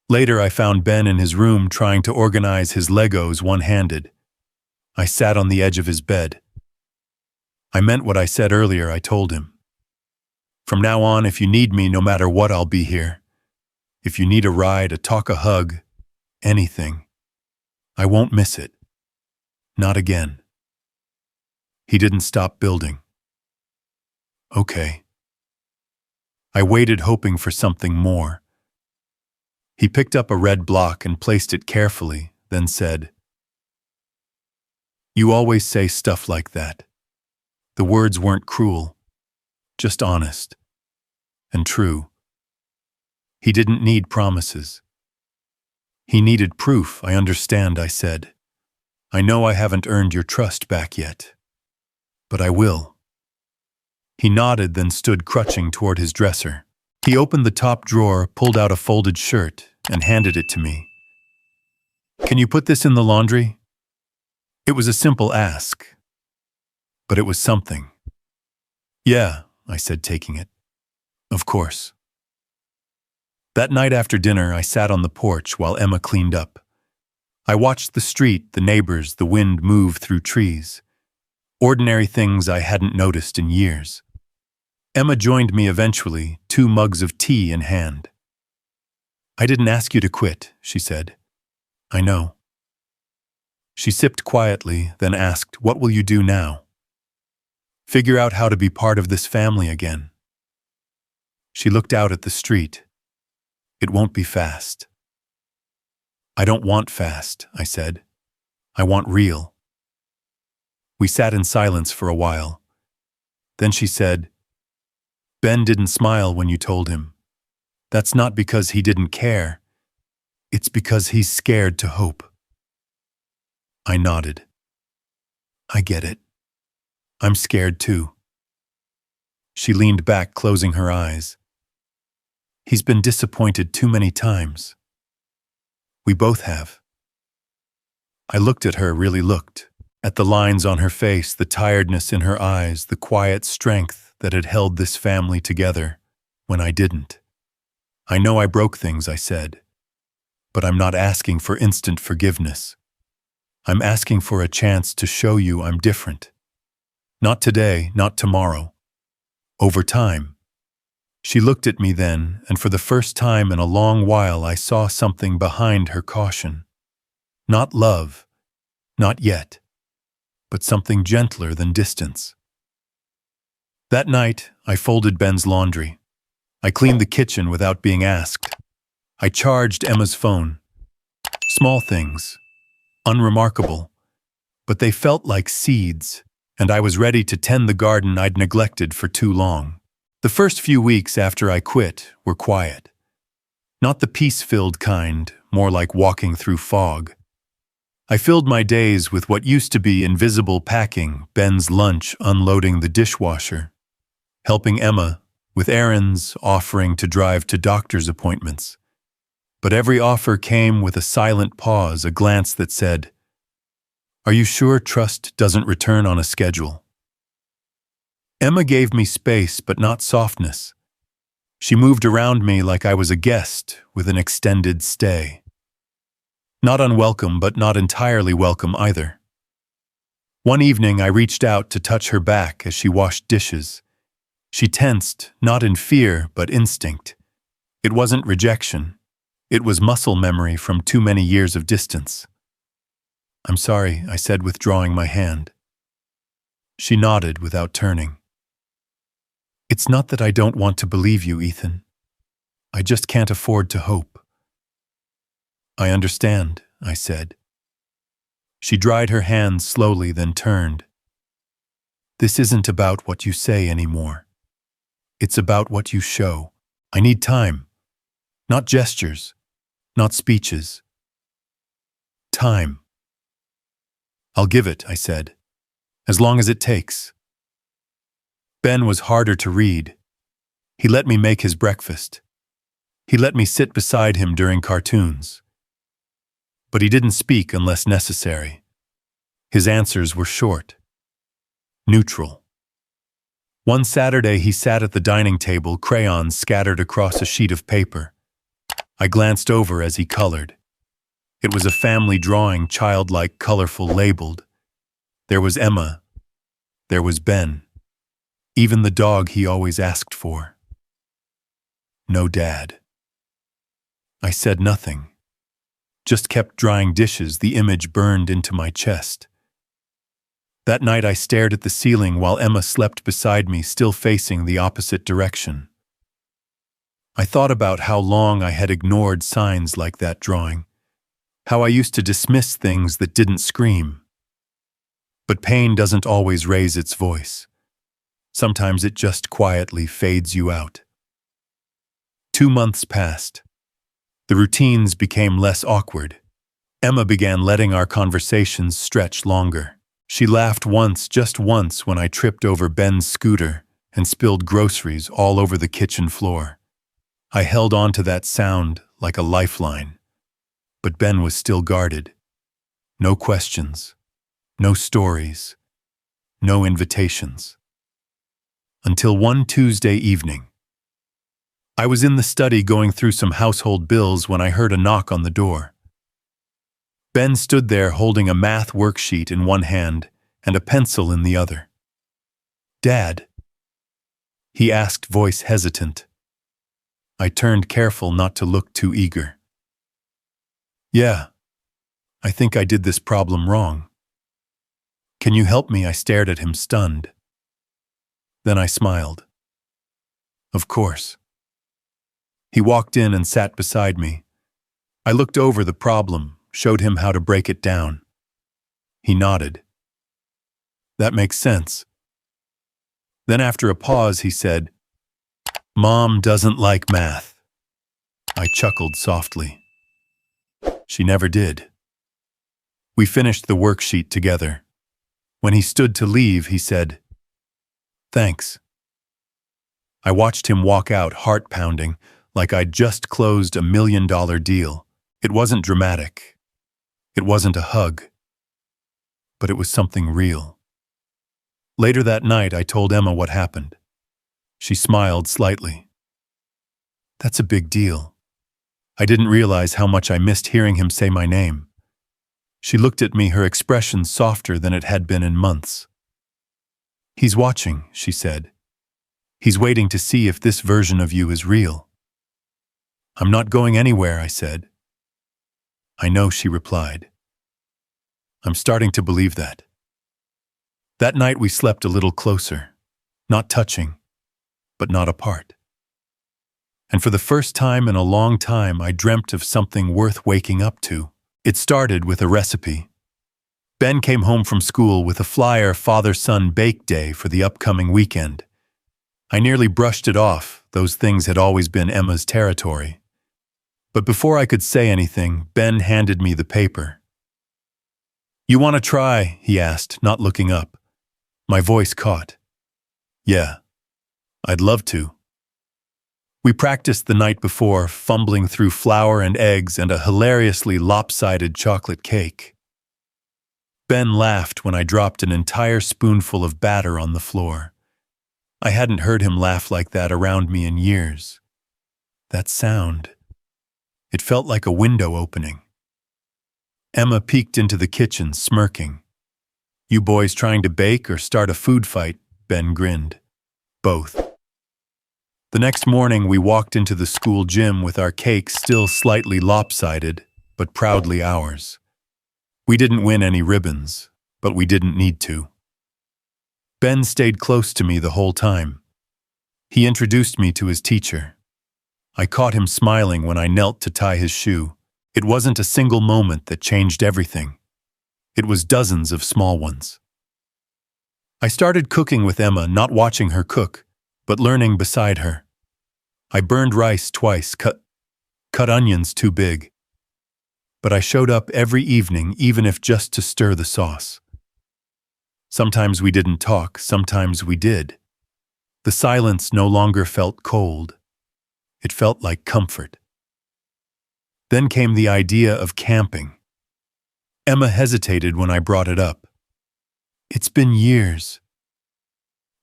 Later, I found Ben in his room trying to organize his Legos one-handed. I sat on the edge of his bed. I meant what I said earlier, I told him. From now on, if you need me, no matter what, I'll be here. If you need a ride, a talk, a hug, anything. I won't miss it. Not again. He didn't stop building. Okay. I waited, hoping for something more. He picked up a red block and placed it carefully, then said, "You always say stuff like that." The words weren't cruel, just honest and true. He didn't need promises. He needed proof. I understand, I said. I know I haven't earned your trust back yet, but I will. He nodded, then stood crutching toward his dresser. He opened the top drawer, pulled out a folded shirt, and handed it to me. "Can you put this in the laundry?" It was a simple ask, but it was something. "Yeah," I said, taking it. "Of course." That night after dinner, I sat on the porch while Emma cleaned up. I watched the street, the neighbors, the wind move through trees. Ordinary things I hadn't noticed in years. Emma joined me eventually, 2 mugs of tea in hand. "I didn't ask you to quit," she said. "I know." She sipped quietly, then asked, "What will you do now?" "Figure out how to be part of this family again." She looked out at the street. "It won't be fast." "I don't want fast," I said. "I want real." We sat in silence for a while. Then she said, "Ben didn't smile when you told him. That's not because he didn't care. It's because he's scared to hope." I nodded. "I get it. I'm scared too." She leaned back, closing her eyes. "He's been disappointed too many times. We both have." I looked at her, really looked, at the lines on her face, the tiredness in her eyes, the quiet strength that had held this family together when I didn't. "I know I broke things," I said, "but I'm not asking for instant forgiveness. I'm asking for a chance to show you I'm different. Not today, not tomorrow. Over time." She looked at me then, and for the first time in a long while I saw something behind her caution. Not love, not yet, but something gentler than distance. That night, I folded Ben's laundry. I cleaned the kitchen without being asked. I charged Emma's phone. Small things, unremarkable, but they felt like seeds, and I was ready to tend the garden I'd neglected for too long. The first few weeks after I quit were quiet. Not the peace-filled kind, more like walking through fog. I filled my days with what used to be invisible packing, Ben's lunch, unloading the dishwasher, helping Emma with errands, offering to drive to doctor's appointments. But every offer came with a silent pause, a glance that said, "Are you sure trust doesn't return on a schedule?" Emma gave me space, but not softness. She moved around me like I was a guest with an extended stay. Not unwelcome, but not entirely welcome either. One evening, I reached out to touch her back as she washed dishes. She tensed, not in fear, but instinct. It wasn't rejection. It was muscle memory from too many years of distance. "I'm sorry," I said, withdrawing my hand. She nodded without turning. "It's not that I don't want to believe you, Ethan. I just can't afford to hope." "I understand," I said. She dried her hands slowly, then turned. "This isn't about what you say anymore. It's about what you show. I need time. Not gestures, not speeches. Time." "I'll give it," I said, "as long as it takes." Ben was harder to read. He let me make his breakfast. He let me sit beside him during cartoons. But he didn't speak unless necessary. His answers were short, neutral. One Saturday, he sat at the dining table, crayons scattered across a sheet of paper. I glanced over as he colored. It was a family drawing, childlike, colorful, labeled. There was Emma. There was Ben. Even the dog he always asked for. No dad. I said nothing. Just kept drying dishes. The image burned into my chest. That night I stared at the ceiling while Emma slept beside me, still facing the opposite direction. I thought about how long I had ignored signs like that drawing, how I used to dismiss things that didn't scream. But pain doesn't always raise its voice. Sometimes it just quietly fades you out. 2 months passed. The routines became less awkward. Emma began letting our conversations stretch longer. She laughed once, just once, when I tripped over Ben's scooter and spilled groceries all over the kitchen floor. I held on to that sound like a lifeline. But Ben was still guarded. No questions, no stories, no invitations. Until one Tuesday evening. I was in the study going through some household bills when I heard a knock on the door. Ben stood there holding a math worksheet in one hand and a pencil in the other. "Dad?" he asked, voice hesitant. I turned, careful not to look too eager. "Yeah, I think I did this problem wrong. Can you help me?" I stared at him, stunned. Then I smiled. "Of course." He walked in and sat beside me. I looked over the problem, showed him how to break it down. He nodded. "That makes sense." Then after a pause he said, "Mom doesn't like math." I chuckled softly. She never did. We finished the worksheet together. When he stood to leave, he said, "Thanks." I watched him walk out, heart pounding, like I'd just closed $1 million deal. It wasn't dramatic. It wasn't a hug. But it was something real. Later that night, I told Emma what happened. She smiled slightly. "That's a big deal." I didn't realize how much I missed hearing him say my name. She looked at me, her expression softer than it had been in months. "He's watching," she said. "He's waiting to see if this version of you is real." "I'm not going anywhere," I said. "I know," she replied. "I'm starting to believe that." That night we slept a little closer, not touching, but not apart. And for the first time in a long time, I dreamt of something worth waking up to. It started with a recipe. Ben came home from school with a flyer, father-son bake day for the upcoming weekend. I nearly brushed it off. Those things had always been Emma's territory. But before I could say anything, Ben handed me the paper. "You want to try?" he asked, not looking up. My voice caught. "Yeah, I'd love to." We practiced the night before, fumbling through flour and eggs and a hilariously lopsided chocolate cake. Ben laughed when I dropped an entire spoonful of batter on the floor. I hadn't heard him laugh like that around me in years. That sound. It felt like a window opening. Emma peeked into the kitchen, smirking. "You boys trying to bake or start a food fight?" Ben grinned. "Both." The next morning we walked into the school gym with our cake still slightly lopsided, but proudly ours. We didn't win any ribbons, but we didn't need to. Ben stayed close to me the whole time. He introduced me to his teacher. I caught him smiling when I knelt to tie his shoe. It wasn't a single moment that changed everything. It was dozens of small ones. I started cooking with Emma, not watching her cook, but learning beside her. I burned rice twice, cut onions too big. But I showed up every evening, even if just to stir the sauce. Sometimes we didn't talk, sometimes we did. The silence no longer felt cold. It felt like comfort. Then came the idea of camping. Emma hesitated when I brought it up. It's been years.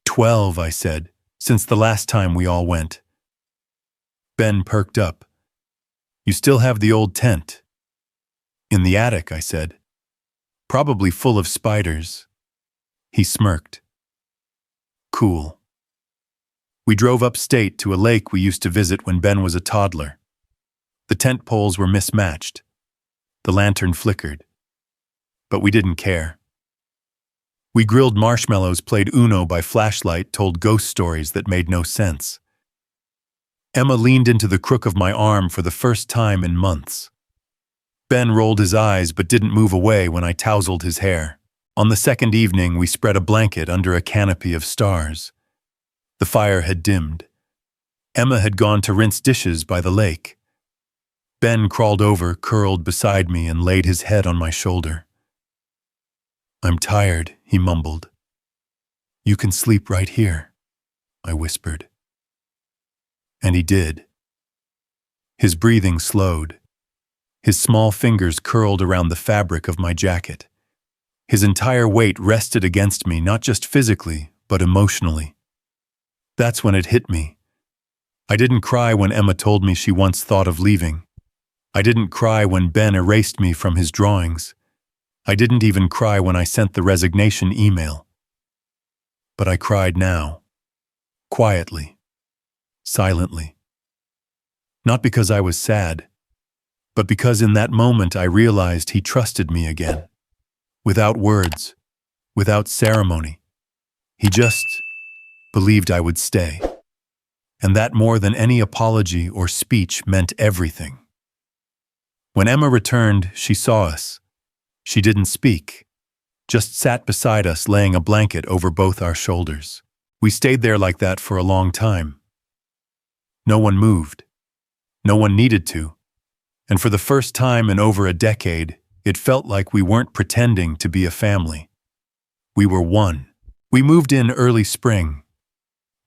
12, I said, since the last time we all went. Ben perked up. You still have the old tent? In the attic, I said. Probably full of spiders. He smirked. Cool. We drove upstate to a lake we used to visit when Ben was a toddler. The tent poles were mismatched. The lantern flickered. But we didn't care. We grilled marshmallows, played Uno by flashlight, told ghost stories that made no sense. Emma leaned into the crook of my arm for the first time in months. Ben rolled his eyes but didn't move away when I tousled his hair. On the second evening, we spread a blanket under a canopy of stars. The fire had dimmed. Emma had gone to rinse dishes by the lake. Ben crawled over, curled beside me, and laid his head on my shoulder. I'm tired, he mumbled. You can sleep right here, I whispered. And he did. His breathing slowed. His small fingers curled around the fabric of my jacket. His entire weight rested against me, not just physically, but emotionally. That's when it hit me. I didn't cry when Emma told me she once thought of leaving. I didn't cry when Ben erased me from his drawings. I didn't even cry when I sent the resignation email. But I cried now. Quietly. Silently. Not because I was sad, but because in that moment I realized he trusted me again. Without words, without ceremony. He just believed I would stay. And that more than any apology or speech meant everything. When Emma returned, she saw us. She didn't speak, just sat beside us, laying a blanket over both our shoulders. We stayed there like that for a long time. No one moved. No one needed to. And for the first time in over a decade, it felt like we weren't pretending to be a family. We were one. We moved in early spring.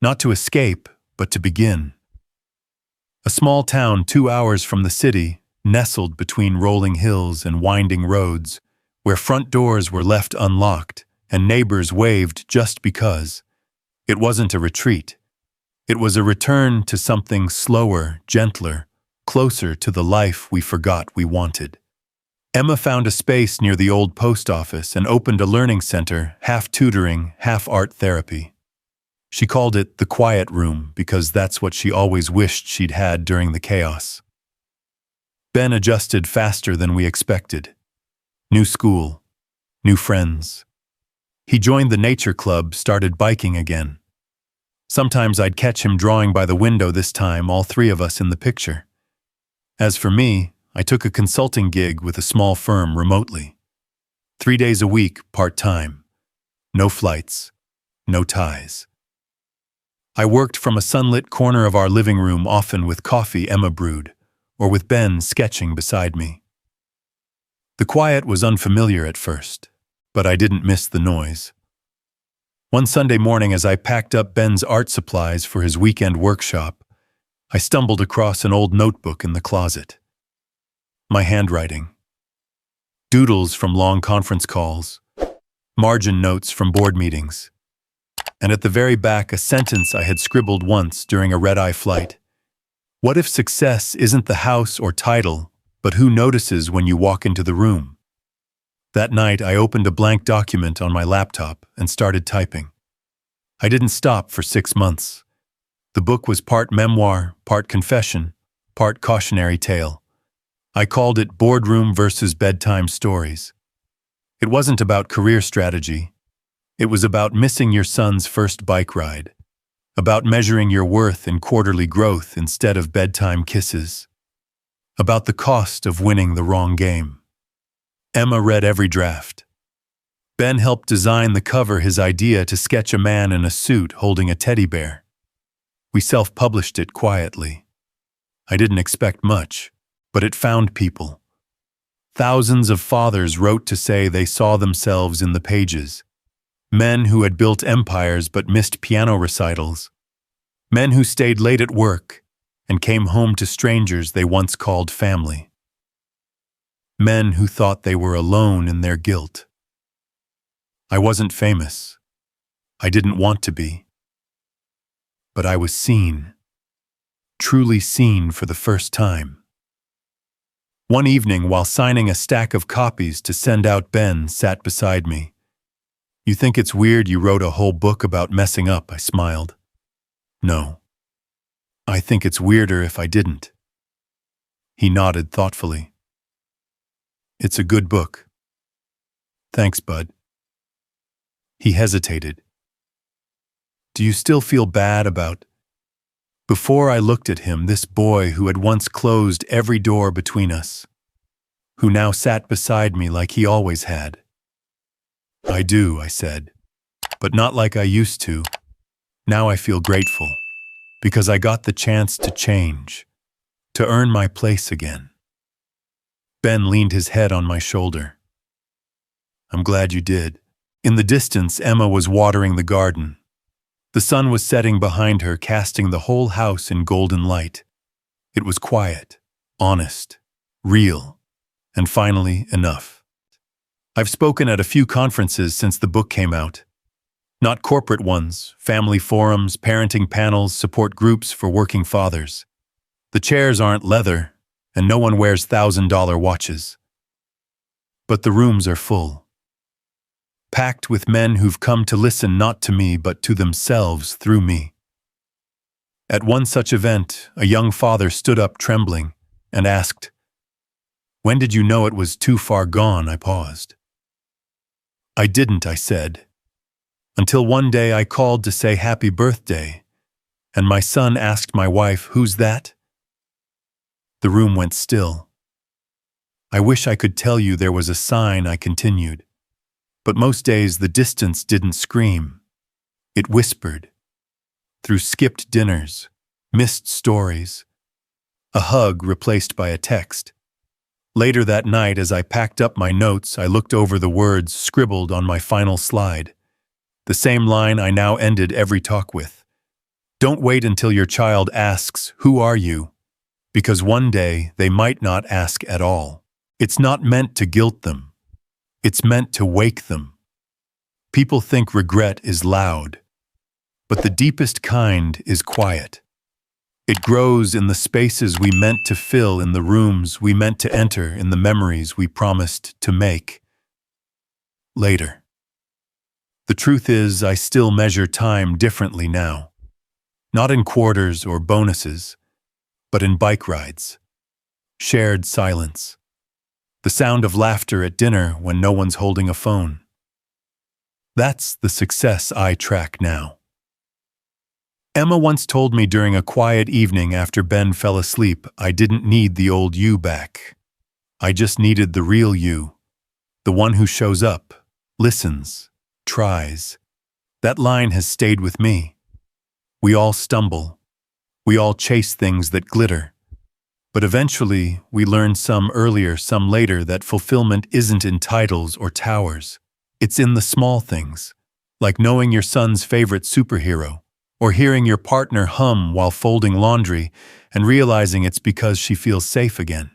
Not to escape, but to begin. A small town 2 hours from the city, nestled between rolling hills and winding roads, where front doors were left unlocked and neighbors waved just because. It wasn't a retreat. It was a return to something slower, gentler, closer to the life we forgot we wanted. Emma found a space near the old post office and opened a learning center, half tutoring, half art therapy. She called it the quiet room because that's what she always wished she'd had during the chaos. Ben adjusted faster than we expected. New school, new friends. He joined the nature club, started biking again. Sometimes I'd catch him drawing by the window, this time all three of us in the picture. As for me, I took a consulting gig with a small firm remotely. 3 days a week, part-time. No flights, no ties. I worked from a sunlit corner of our living room, often with coffee Emma brewed, or with Ben sketching beside me. The quiet was unfamiliar at first, but I didn't miss the noise. One Sunday morning, as I packed up Ben's art supplies for his weekend workshop, I stumbled across an old notebook in the closet. My handwriting. Doodles from long conference calls. Margin notes from board meetings. And at the very back, a sentence I had scribbled once during a red-eye flight. What if success isn't the house or title, but who notices when you walk into the room? That night, I opened a blank document on my laptop and started typing. I didn't stop for 6 months. The book was part memoir, part confession, part cautionary tale. I called it Boardroom Over Bedtime Stories. It wasn't about career strategy. It was about missing your son's first bike ride, about measuring your worth in quarterly growth instead of bedtime kisses, about the cost of winning the wrong game. Emma read every draft. Ben helped design the cover, his idea to sketch a man in a suit holding a teddy bear. We self-published it quietly. I didn't expect much, but it found people. Thousands of fathers wrote to say they saw themselves in the pages. Men who had built empires but missed piano recitals. Men who stayed late at work and came home to strangers they once called family. Men who thought they were alone in their guilt. I wasn't famous. I didn't want to be. But I was seen, truly seen for the first time. One evening, while signing a stack of copies to send out, Ben sat beside me. "You think it's weird you wrote a whole book about messing up?" I smiled. "No. I think it's weirder if I didn't." He nodded thoughtfully. "It's a good book." "Thanks, bud." He hesitated. "Do you still feel bad about—" Before I looked at him, this boy who had once closed every door between us, who now sat beside me like he always had. "I do," I said, "but not like I used to. Now I feel grateful, because I got the chance to change, to earn my place again." Ben leaned his head on my shoulder. "I'm glad you did." In the distance, Emma was watering the garden. The sun was setting behind her, casting the whole house in golden light. It was quiet, honest, real, and finally enough. I've spoken at a few conferences since the book came out. Not corporate ones, family forums, parenting panels, support groups for working fathers. The chairs aren't leather, and no one wears $1,000 watches. But the rooms are full. Packed with men who've come to listen not to me but to themselves through me. At one such event, a young father stood up trembling and asked, "When did you know it was too far gone?" I paused. "I didn't," I said, "until one day I called to say happy birthday, and my son asked my wife, 'Who's that?'" The room went still. "I wish I could tell you there was a sign," I continued. But most days the distance didn't scream. It whispered. Through skipped dinners, missed stories, a hug replaced by a text. Later that night, as I packed up my notes, I looked over the words scribbled on my final slide. The same line I now ended every talk with. Don't wait until your child asks, "Who are you?" Because one day they might not ask at all. It's not meant to guilt them. It's meant to wake them. People think regret is loud, but the deepest kind is quiet. It grows in the spaces we meant to fill, in the rooms we meant to enter, in the memories we promised to make later. The truth is, I still measure time differently now. Not in quarters or bonuses, but in bike rides, shared silence, the sound of laughter at dinner when no one's holding a phone. That's the success I track now. Emma once told me during a quiet evening after Ben fell asleep, I didn't need the old you back. I just needed the real you, the one who shows up, listens, tries. That line has stayed with me. We all stumble. We all chase things that glitter. But eventually, we learn, some earlier, some later, that fulfillment isn't in titles or towers. It's in the small things, like knowing your son's favorite superhero, or hearing your partner hum while folding laundry and realizing it's because she feels safe again.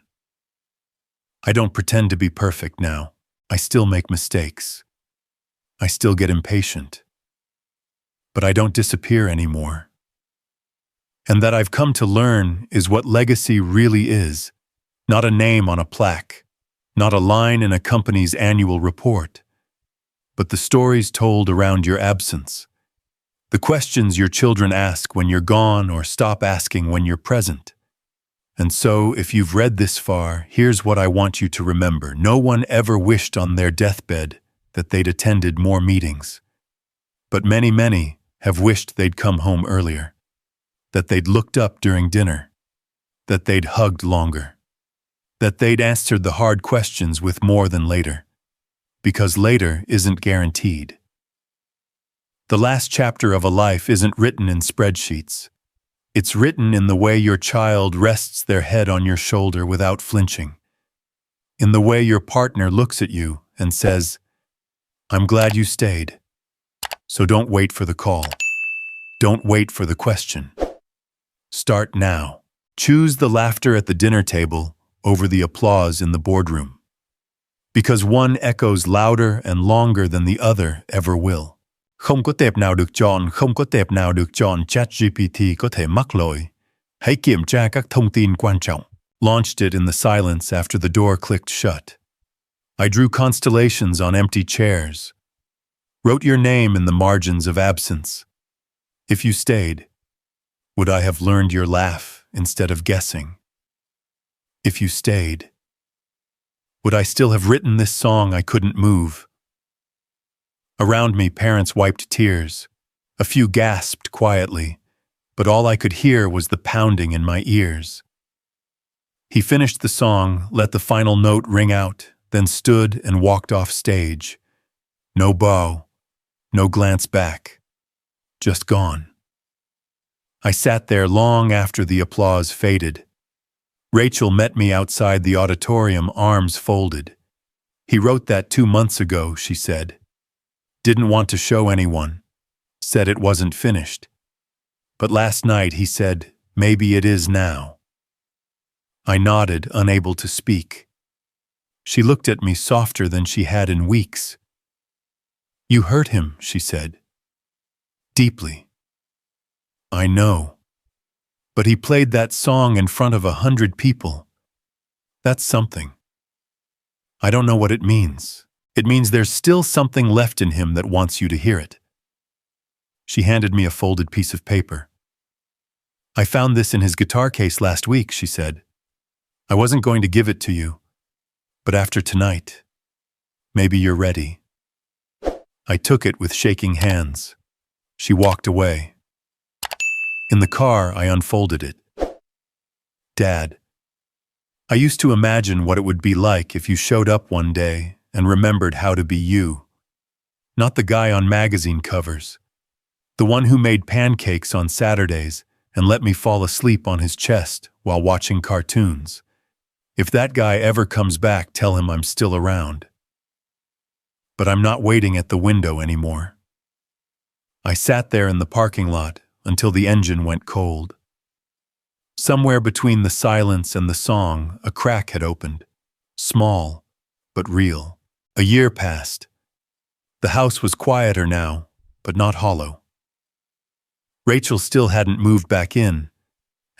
I don't pretend to be perfect now. I still make mistakes. I still get impatient. But I don't disappear anymore. And that I've come to learn is what legacy really is. Not a name on a plaque, not a line in a company's annual report, but the stories told around your absence. The questions your children ask when you're gone or stop asking when you're present. And so, if you've read this far, here's what I want you to remember. No one ever wished on their deathbed that they'd attended more meetings. But many, many have wished they'd come home earlier, that they'd looked up during dinner, that they'd hugged longer, that they'd answered the hard questions with more than later, because later isn't guaranteed. The last chapter of a life isn't written in spreadsheets. It's written in the way your child rests their head on your shoulder without flinching, in the way your partner looks at you and says, "I'm glad you stayed." So don't wait for the call. Don't wait for the question. Start now. Choose the laughter at the dinner table over the applause in the boardroom. Because one echoes louder and longer than the other ever will. Không có tệp nào được chọn, không có tệp nào được chọn. ChatGPT có thể mắc lỗi. Hãy kiểm tra các thông tin quan trọng. Launched it in the silence after the door clicked shut. I drew constellations on empty chairs. Wrote your name in the margins of absence. If you stayed, would I have learned your laugh instead of guessing? If you stayed, would I still have written this song I couldn't move? Around me, parents wiped tears. A few gasped quietly, but all I could hear was the pounding in my ears. He finished the song, let the final note ring out, then stood and walked off stage. No bow, no glance back, just gone. I sat there long after the applause faded. Rachel met me outside the auditorium, arms folded. He wrote that 2 months ago, she said. Didn't want to show anyone. Said it wasn't finished. But last night he said, maybe it is now. I nodded, unable to speak. She looked at me softer than she had in weeks. You hurt him, she said. Deeply. I know. But he played that song in front of 100 people. That's something. I don't know what it means. It means there's still something left in him that wants you to hear it. She handed me a folded piece of paper. I found this in his guitar case last week, she said. I wasn't going to give it to you, but after tonight, maybe you're ready. I took it with shaking hands. She walked away. In the car, I unfolded it. Dad, I used to imagine what it would be like if you showed up one day and remembered how to be you. Not the guy on magazine covers. The one who made pancakes on Saturdays and let me fall asleep on his chest while watching cartoons. If that guy ever comes back, tell him I'm still around. But I'm not waiting at the window anymore. I sat there in the parking lot until the engine went cold. Somewhere between the silence and the song, a crack had opened. Small, but real. A year passed. The house was quieter now, but not hollow. Rachel still hadn't moved back in,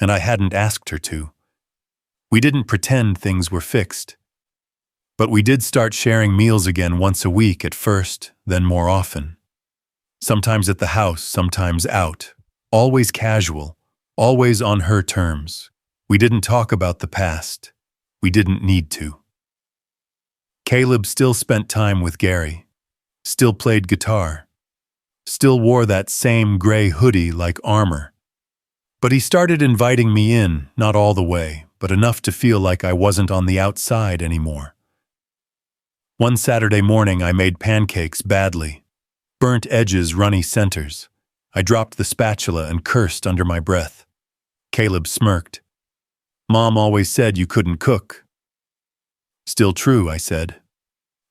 and I hadn't asked her to. We didn't pretend things were fixed. But we did start sharing meals again once a week at first, then more often. Sometimes at the house, sometimes out. Always casual, always on her terms. We didn't talk about the past. We didn't need to. Caleb still spent time with Gary, still played guitar, still wore that same gray hoodie like armor. But he started inviting me in, not all the way, but enough to feel like I wasn't on the outside anymore. One Saturday morning I made pancakes badly, burnt edges, runny centers. I dropped the spatula and cursed under my breath. Caleb smirked. Mom always said you couldn't cook. Still true, I said.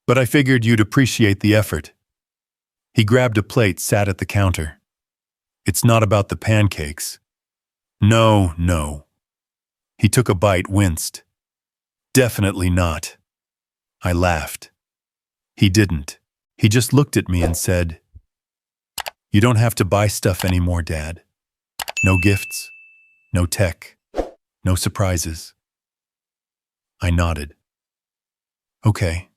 But I figured you'd appreciate the effort. He grabbed a plate, sat at the counter. It's not about the pancakes. No. He took a bite, winced. Definitely not. I laughed. He didn't. He just looked at me and said, You don't have to buy stuff anymore, Dad. No gifts, no tech, no surprises. I nodded. Okay.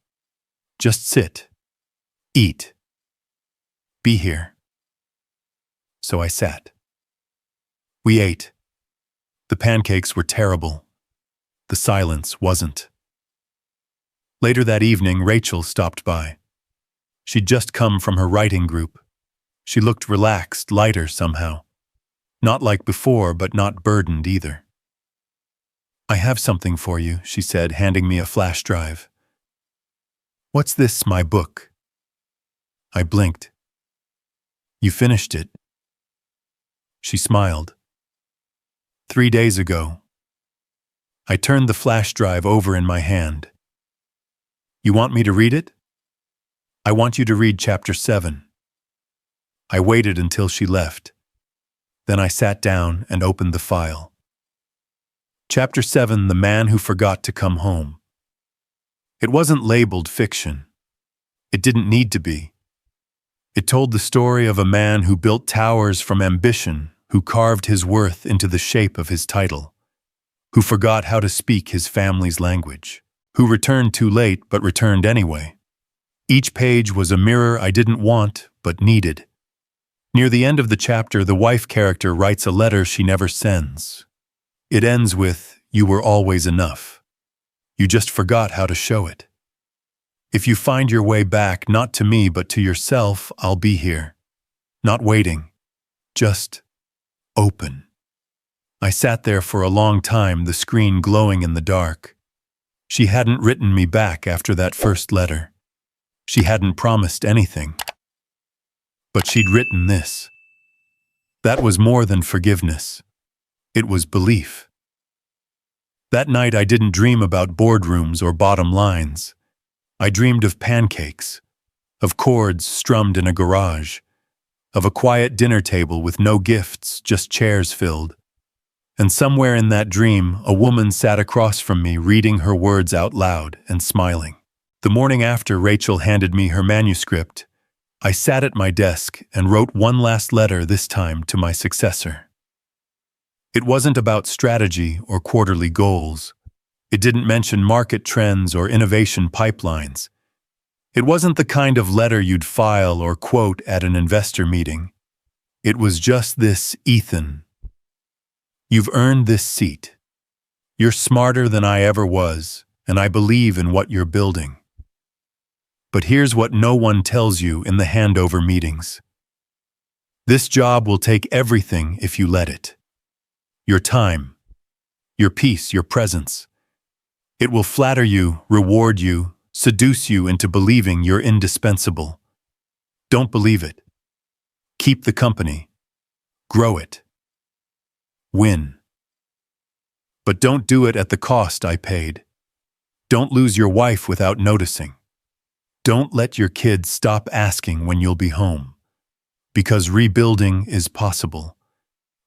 Just sit. Eat. Be here. So I sat. We ate. The pancakes were terrible. The silence wasn't. Later that evening, Rachel stopped by. She'd just come from her writing group. She looked relaxed, lighter somehow. Not like before, but not burdened either. I have something for you, she said, handing me a flash drive. What's this, my book? I blinked. You finished it. She smiled. 3 days ago. I turned the flash drive over in my hand. You want me to read it? I want you to read chapter 7. I waited until she left. Then I sat down and opened the file. Chapter 7: The Man Who Forgot to Come Home. It wasn't labeled fiction. It didn't need to be. It told the story of a man who built towers from ambition, who carved his worth into the shape of his title, who forgot how to speak his family's language, who returned too late but returned anyway. Each page was a mirror I didn't want but needed. Near the end of the chapter, the wife character writes a letter she never sends. It ends with, "You were always enough. You just forgot how to show it. If you find your way back, not to me but to yourself, I'll be here. Not waiting. Just open." I sat there for a long time, the screen glowing in the dark. She hadn't written me back after that first letter. She hadn't promised anything. But she'd written this. That was more than forgiveness. It was belief. That night I didn't dream about boardrooms or bottom lines. I dreamed of pancakes, of chords strummed in a garage, of a quiet dinner table with no gifts, just chairs filled. And somewhere in that dream, a woman sat across from me, reading her words out loud and smiling. The morning after Rachel handed me her manuscript, I sat at my desk and wrote one last letter, this time to my successor. It wasn't about strategy or quarterly goals. It didn't mention market trends or innovation pipelines. It wasn't the kind of letter you'd file or quote at an investor meeting. It was just this: Ethan, you've earned this seat. You're smarter than I ever was, and I believe in what you're building. But here's what no one tells you in the handover meetings. This job will take everything if you let it. Your time, your peace, your presence. It will flatter you, reward you, seduce you into believing you're indispensable. Don't believe it. Keep the company. Grow it. Win. But don't do it at the cost I paid. Don't lose your wife without noticing. Don't let your kids stop asking when you'll be home. Because rebuilding is possible,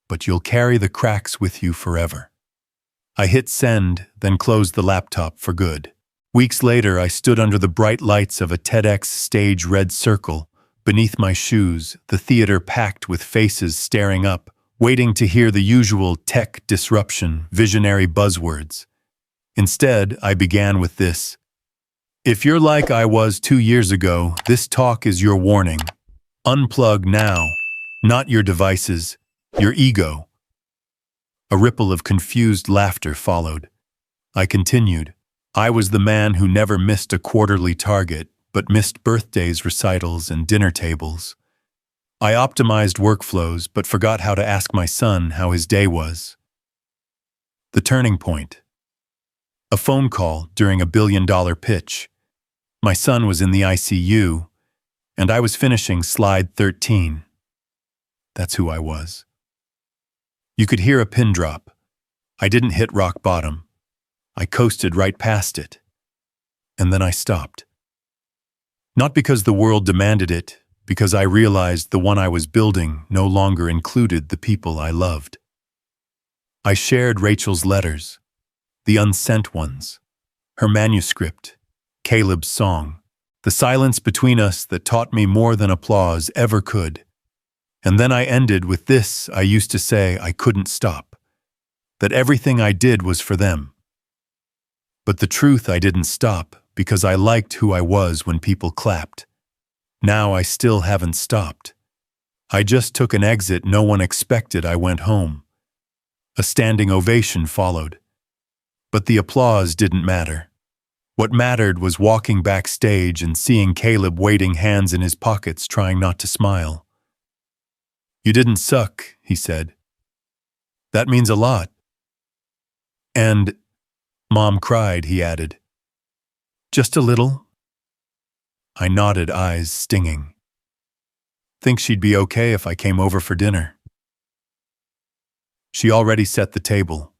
but you'll carry the cracks with you forever. I hit send, then closed the laptop for good. Weeks later, I stood under the bright lights of a TEDx stage, red circle, beneath my shoes, the theater packed with faces staring up, waiting to hear the usual tech disruption, visionary buzzwords. Instead, I began with this. If you're like I was 2 years ago, this talk is your warning. Unplug now, not your devices, your ego. A ripple of confused laughter followed. I continued. I was the man who never missed a quarterly target, but missed birthdays, recitals, and dinner tables. I optimized workflows, but forgot how to ask my son how his day was. The turning point. A phone call during a billion-dollar pitch. My son was in the ICU, and I was finishing slide 13. That's who I was. You could hear a pin drop. I didn't hit rock bottom. I coasted right past it. And then I stopped. Not because the world demanded it, because I realized the one I was building no longer included the people I loved. I shared Rachel's letters, the unsent ones, her manuscript, Caleb's song, the silence between us that taught me more than applause ever could. And then I ended with this: I used to say I couldn't stop, that everything I did was for them. But the truth, I didn't stop because I liked who I was when people clapped. Now I still haven't stopped. I just took an exit no one expected. I went home. A standing ovation followed. But the applause didn't matter. What mattered was walking backstage and seeing Caleb waiting, hands in his pockets, trying not to smile. You didn't suck, he said. That means a lot. And Mom cried, he added. Just a little? I nodded, eyes stinging. Think she'd be okay if I came over for dinner? She already set the table.